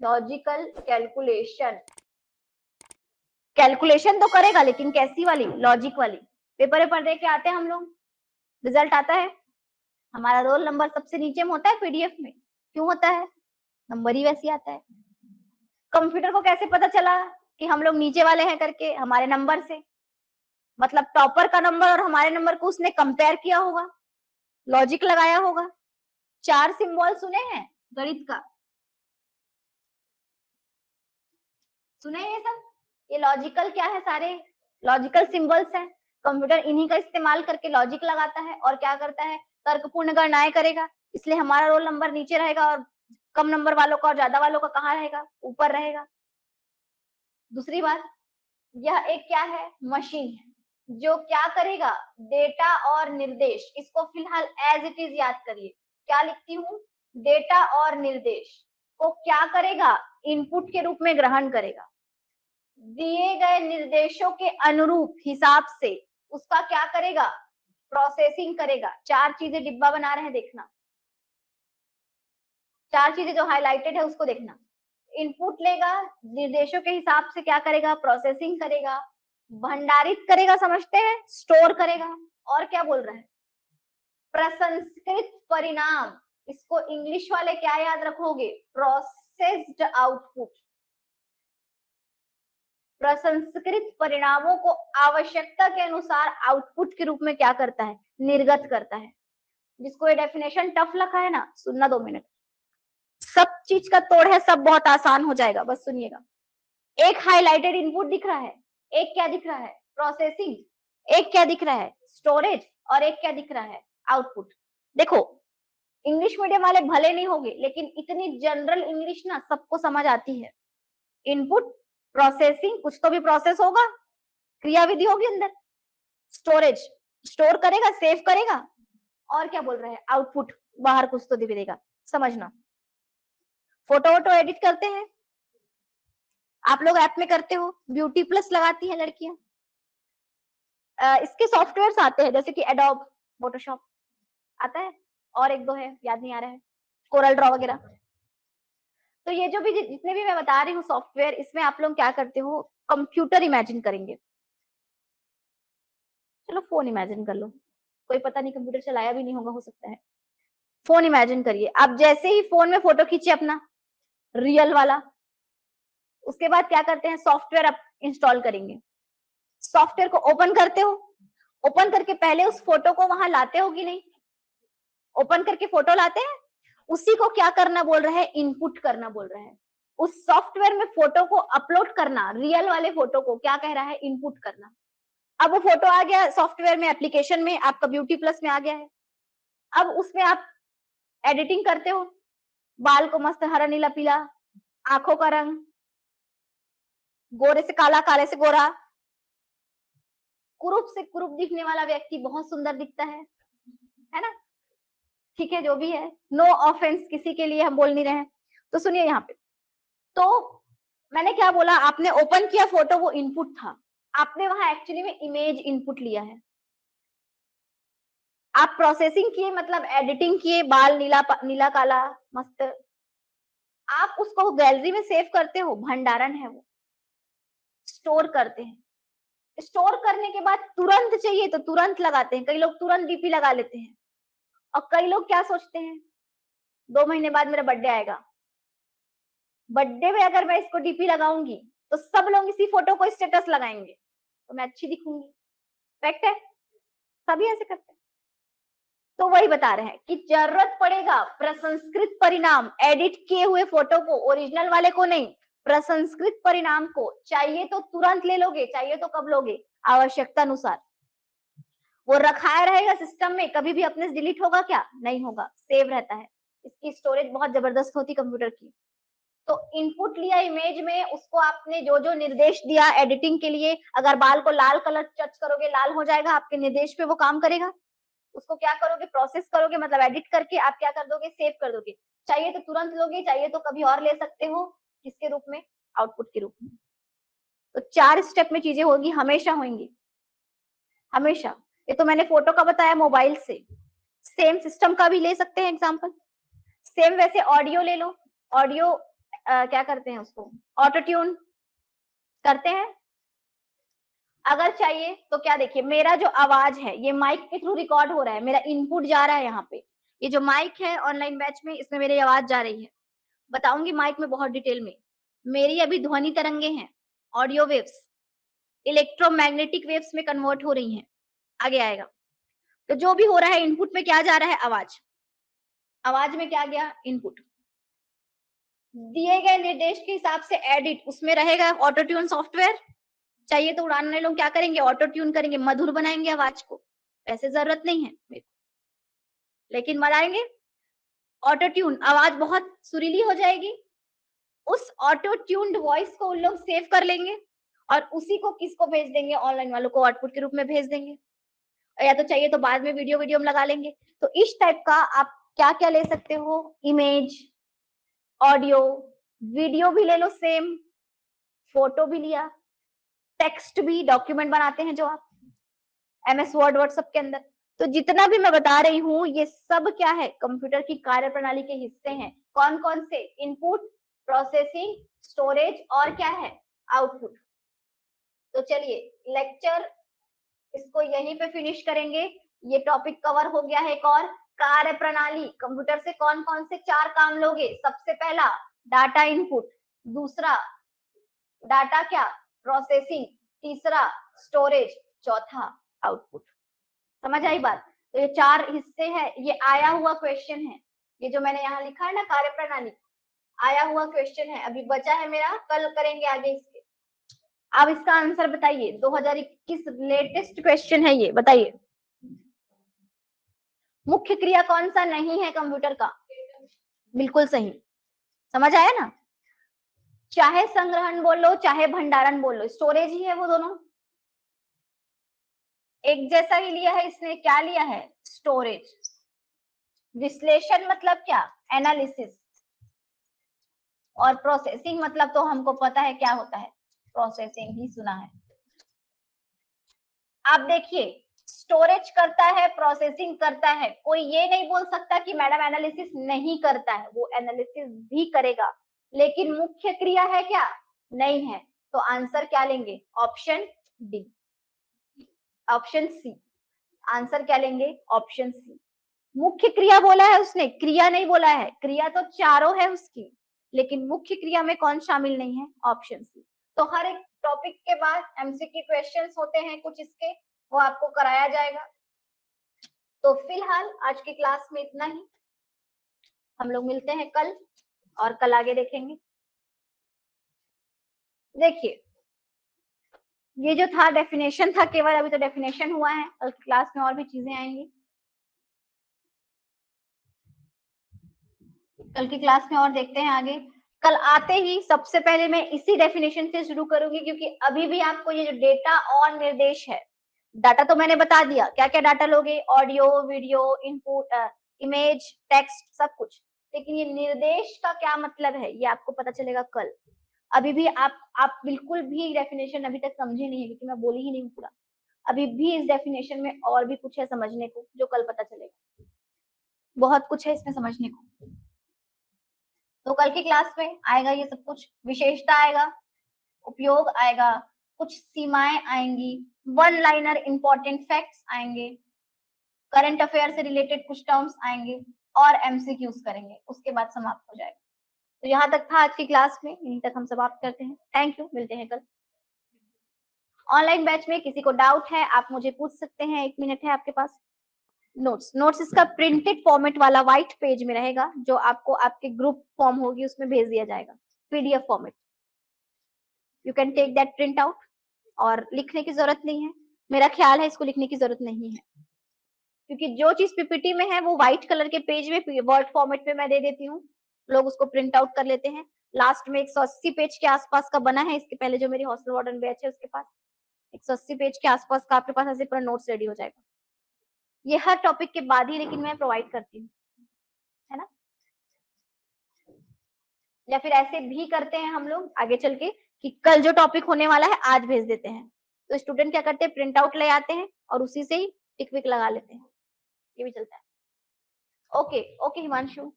लॉजिकल कैलकुलेशन। कैलकुलेशन तो करेगा लेकिन कैसी वाली, लॉजिक वाली। पेपर में पढ़ दे के आते हैं हम लोग, रिजल्ट आता है, हमारा रोल नंबर सबसे नीचे में होता है पीडीएफ में। क्यों होता है, नंबर ही वैसे आता है। कंप्यूटर को कैसे पता चला कि हम लोग नीचे वाले हैं करके, हमारे नंबर से, मतलब टॉपर का नंबर और हमारे नंबर को उसने कंपेयर किया होगा, लॉजिक लगाया होगा। 4 सिंबल सुने हैं गणित का, सुने ये सब, ये लॉजिकल क्या है, सारे लॉजिकल सिंबल्स हैं। कंप्यूटर इन्हीं का इस्तेमाल करके लॉजिक लगाता है और क्या करता है, तर्कपूर्ण गणनाएं करेगा। इसलिए हमारा रोल नंबर नीचे रहेगा और कम नंबर वालों का और ज्यादा वालों का कहाँ रहेगा, ऊपर रहेगा। दूसरी बात, यह एक क्या है, मशीन है जो क्या करेगा, डेटा और निर्देश, इसको फिलहाल एज इट इज याद करिए। क्या लिखती हूँ, डेटा और निर्देश को क्या करेगा, इनपुट के रूप में ग्रहण करेगा। दिए गए निर्देशों के अनुरूप हिसाब से उसका क्या करेगा, प्रोसेसिंग करेगा। 4 चीजें डिब्बा बना रहे हैं, देखना, 4 चीजें जो हाईलाइटेड है उसको देखना। इनपुट लेगा, निर्देशों के हिसाब से क्या करेगा, प्रोसेसिंग करेगा, भंडारित करेगा, समझते हैं, स्टोर करेगा। और क्या बोल रहा है, प्रसंस्कृत परिणाम, इसको इंग्लिश वाले क्या याद रखोगे, प्रोसेस्ड आउटपुट। प्रसंस्कृत परिणामों को आवश्यकता के अनुसार आउटपुट के रूप में क्या करता है, निर्गत करता है। जिसको ये डेफिनेशन टफ लगा है ना, सुनना 2 मिनट, सब चीज का तोड़ है, सब बहुत आसान हो जाएगा, बस सुनिएगा। एक हाईलाइटेड इनपुट दिख रहा है, एक क्या दिख रहा है, प्रोसेसिंग, एक क्या दिख रहा है, स्टोरेज, और एक क्या दिख रहा है, आउटपुट। देखो, इंग्लिश मीडियम वाले भले नहीं होंगे लेकिन इतनी जनरल इंग्लिश ना सबको समझ आती है। इनपुट, प्रोसेसिंग, कुछ तो भी प्रोसेस होगा, क्रियाविधि होगी अंदर, स्टोरेज, स्टोर करेगा, सेव करेगा, और क्या बोल रहे हैं, आउटपुट, बाहर कुछ तो दिखेगा। समझना, फोटो वोटो एडिट करते हैं आप लोग, ऐप में करते हो, ब्यूटी प्लस लगाती हैं लड़कियां, इसके सॉफ्टवेयर्स आते हैं जैसे कि एडोब, फोटोशॉप आता है, और एक दो है याद नहीं आ रहा है, कोरल ड्रॉ वगैरह। तो ये जो भी जितने भी मैं बता रही हूँ सॉफ्टवेयर, इसमें आप लोग क्या करते हो, कंप्यूटर इमेजिन करेंगे। चलो फोन इमेजिन कर लो, कोई पता नहीं कंप्यूटर चलाया भी नहीं होगा, हो सकता है। फोन इमेजिन करिए आप, जैसे ही फोन में फोटो खींचे अपना रियल वाला, उसके बाद क्या करते हैं, सॉफ्टवेयर आप इंस्टॉल करेंगे। सॉफ्टवेयर को ओपन करते हो, ओपन करके पहले उस फोटो को वहां लाते हो कि नहीं, ओपन करके फोटो लाते हैं, उसी को क्या करना बोल रहा है, इनपुट करना बोल रहा है। उस सॉफ्टवेयर में फोटो को अपलोड करना, रियल वाले फोटो को क्या कह रहा है, इनपुट करना। अब वो फोटो आ गया सॉफ्टवेयर में, एप्लीकेशन में, आपका ब्यूटी प्लस में आ गया है। अब उसमें आप एडिटिंग करते हो, बाल को मस्त हरा नीला पीला, आंखों का रंग, गोरे से काला, काले से गोरा, कुरूप से कुरूप दिखने वाला व्यक्ति बहुत सुंदर दिखता है ना, ठीक है, जो भी है, नो ऑफेंस किसी के लिए हम बोल नहीं रहे हैं। तो सुनिए यहाँ पे, तो मैंने क्या बोला, आपने ओपन किया फोटो, वो इनपुट था, आपने वहां एक्चुअली में इमेज इनपुट लिया है। आप प्रोसेसिंग किए, मतलब एडिटिंग किए, बाल नीला नीला काला मस्त, आप उसको गैलरी में सेव करते हो, भंडारण है वो। स्टोर करते हैं। स्टोर करने के बाद तुरंत चाहिए तो तुरंत लगाते हैं, कई लोग तुरंत डीपी लगा लेते हैं। और कई लोग क्या सोचते हैं, 2 महीने बाद मेरा बर्थडे आएगा, बर्थडे में अगर मैं इसको डीपी लगाऊंगी तो सब लोग इसी फोटो को स्टेटस लगाएंगे तो मैं अच्छी दिखूंगी। फैक्ट है, सभी ऐसे करते हैं। तो वही बता रहे हैं कि जरूरत पड़ेगा प्रसंस्कृत परिणाम, एडिट किए हुए फोटो को, ओरिजिनल वाले को नहीं, प्रसंस्कृत परिणाम को चाहिए तो तुरंत ले लोगे, चाहिए तो कब लोगे, आवश्यकता अनुसार। वो रखाया रहेगा सिस्टम में, कभी भी अपने से डिलीट होगा क्या, नहीं होगा, सेव रहता है। इसकी स्टोरेज बहुत जबरदस्त होती कंप्यूटर की। तो इनपुट लिया इमेज में, उसको आपने जो जो निर्देश दिया एडिटिंग के लिए, अगर बाल को लाल कलर टच करोगे लाल हो जाएगा, आपके निर्देश पे वो काम करेगा। उसको क्या करोगे, प्रोसेस करोगे, मतलब एडिट करके आप क्या कर दोगे, सेव कर दोगे। चाहिए तो तुरंत लोगे, चाहिए तो कभी और ले सकते हो, किसके रूप में, आउटपुट के रूप में। तो 4 स्टेप में चीजें होगी, हमेशा होंगी, हमेशा। ये तो मैंने फोटो का बताया, मोबाइल से सेम सिस्टम का भी ले सकते हैं एग्जांपल। सेम वैसे ऑडियो ले लो, ऑडियो क्या करते हैं उसको, ऑटो ट्यून करते हैं। अगर चाहिए तो क्या, देखिए मेरा जो आवाज है ये माइक के थ्रू रिकॉर्ड हो रहा है, मेरा इनपुट जा रहा है यहाँ पे, ये जो माइक है ऑनलाइन बैच में, इसमें मेरी आवाज जा रही है। बताऊंगी माइक में बहुत डिटेल में। मेरी अभी ध्वनि तरंगे हैं, ऑडियो वेव्स इलेक्ट्रोमैग्नेटिक वेव्स में कन्वर्ट हो रही हैं, आगे आएगा। तो जो भी हो रहा है इनपुट में क्या जा रहा है, आवाज, आवाज में क्या गया, इनपुट। दिए गए निर्देश के हिसाब से एडिट, उसमें रहेगा ऑटो ट्यून सॉफ्टवेयर। चाहिए तो उड़ाने लोग क्या करेंगे, ऑटो ट्यून करेंगे, मधुर बनाएंगे आवाज को, ऐसे जरूरत नहीं है मेरे को, लेकिन बनाएंगे ऑटो ट्यून, आवाज बहुत सुरीली हो जाएगी। उस ऑटो ट्यून्ड वॉइस को उन लोग सेव कर लेंगे और उसी को किसको भेज देंगे, ऑनलाइन वालों को आउटपुट के रूप में भेज देंगे। या तो चाहिए तो बाद में वीडियो वीडियो में लगा लेंगे। तो इस टाइप का आप क्या क्या ले सकते हो, इमेज, ऑडियो, वीडियो भी ले लो सेम, फोटो भी लिया, टेक्स्ट भी, डॉक्यूमेंट बनाते हैं जो आप एमएस वर्ड व्हाट्सएप के अंदर। तो जितना भी मैं बता रही हूँ ये सब क्या है, कंप्यूटर की कार्यप्रणाली के हिस्से हैं। कौन कौन से, इनपुट, प्रोसेसिंग, स्टोरेज और क्या है, आउटपुट। तो चलिए लेक्चर इसको यहीं पे फिनिश करेंगे। ये टॉपिक कवर हो गया है। एक और, कार्यप्रणाली, कंप्यूटर से कौन कौन से 4 काम लोगे। सबसे पहला डाटा इनपुट, दूसरा डाटा क्या, प्रोसेसिंग, तीसरा स्टोरेज, चौथा आउटपुट। समझ आई बात। तो ये 4 हिस्से हैं, ये आया हुआ क्वेश्चन है, ये जो मैंने यहाँ लिखा है ना कार्यप्रणाली, आया हुआ क्वेश्चन है, अभी बचा है मेरा, कल करेंगे आगे इसके। अब इसका आंसर बताइए, 2021 लेटेस्ट क्वेश्चन है ये, बताइए मुख्य क्रिया कौन सा नहीं है कंप्यूटर का। बिल्कुल सही, समझ आया ना। चाहे संग्रहण बोलो चाहे भंडारण बोलो, स्टोरेज ही है वो दोनों, एक जैसा ही लिया है इसने, क्या लिया है, स्टोरेज। विश्लेषण मतलब क्या, एनालिसिस। और प्रोसेसिंग मतलब तो हमको पता है क्या होता है, प्रोसेसिंग ही सुना है। आप देखिए, स्टोरेज करता है, प्रोसेसिंग करता है, कोई ये नहीं बोल सकता कि मैडम एनालिसिस नहीं करता है, वो एनालिसिस भी करेगा, लेकिन मुख्य क्रिया है क्या, नहीं है। तो आंसर क्या लेंगे, option D, option C. Answer क्या लेंगे, ऑप्शन सी। मुख्य क्रिया बोला है उसने, क्रिया नहीं बोला है, क्रिया तो चारों है उसकी, लेकिन मुख्य क्रिया में कौन शामिल नहीं है, ऑप्शन सी। तो हर एक टॉपिक के बाद एमसीक्यू क्वेश्चंस होते हैं कुछ इसके, वो आपको कराया जाएगा। तो फिलहाल आज की क्लास में इतना ही, हम लोग मिलते हैं कल और कल आगे देखेंगे। देखिए ये जो था डेफिनेशन था केवल, अभी तो डेफिनेशन हुआ है, कल क्लास में और भी चीजें आएंगी। कल की क्लास में और देखते हैं आगे। कल आते ही सबसे पहले मैं इसी डेफिनेशन से शुरू करूंगी, क्योंकि अभी भी आपको ये जो डेटा और निर्देश है, डाटा तो मैंने बता दिया क्या क्या डाटा लोगे, audio, video, input, image, text, सब कुछ, लेकिन ये निर्देश का क्या मतलब है ये आपको पता चलेगा कल। अभी भी आप बिल्कुल भी डेफिनेशन अभी तक समझे नहीं है, क्योंकि मैं बोली ही नहीं पूरा। अभी भी इस डेफिनेशन में और भी कुछ है समझने को, जो कल पता चलेगा, बहुत कुछ है इसमें समझने को। तो कल की क्लास में आएगा ये सब कुछ, विशेषता आएगा, उपयोग आएगा, कुछ सीमाएं आएंगी, वन लाइनर इंपॉर्टेंट फैक्ट्स आएंगे, करंट अफेयर से रिलेटेड कुछ टर्म्स आएंगे और एमसीक्यूज करेंगे, उसके बाद समाप्त हो जाएगा। तो यहाँ तक था आज की क्लास में, यहीं तक हम समाप्त करते हैं। थैंक यू, मिलते हैं कल। ऑनलाइन बैच में किसी को डाउट है आप मुझे पूछ सकते हैं, 1 मिनट है आपके पास। नोट्स इसका प्रिंटेड फॉर्मेट वाला व्हाइट पेज में रहेगा, जो आपको आपके ग्रुप फॉर्म होगी उसमें भेज दिया जाएगा, PDF format. You can take that print out, और लिखने की जरूरत नहीं है, मेरा ख्याल है इसको लिखने की जरूरत नहीं है, क्योंकि जो चीज पीपीटी में है वो व्हाइट कलर के पेज में वर्ड फॉर्मेट में मैं दे देती हूँ, लोग उसको प्रिंट आउट कर लेते हैं। लास्ट में 180 पेज के आसपास का बना है, इसके पहले जो मेरी हॉस्टल वार्डन बैच है उसके पास 180 पेज के आसपास का आपके पास ऐसे पूरा नोट्स रेडी हो जाएगा। ये हर टॉपिक के बाद ही लेकिन मैं प्रोवाइड करती हूँ, है ना। या फिर ऐसे भी करते हैं हम लोग आगे चल के कि कल जो टॉपिक होने वाला है आज भेज देते हैं, तो स्टूडेंट क्या करते हैं, प्रिंट आउट ले आते हैं और उसी से ही टिक विक लगा लेते हैं, ये भी चलता है। Okay okay Himanshu.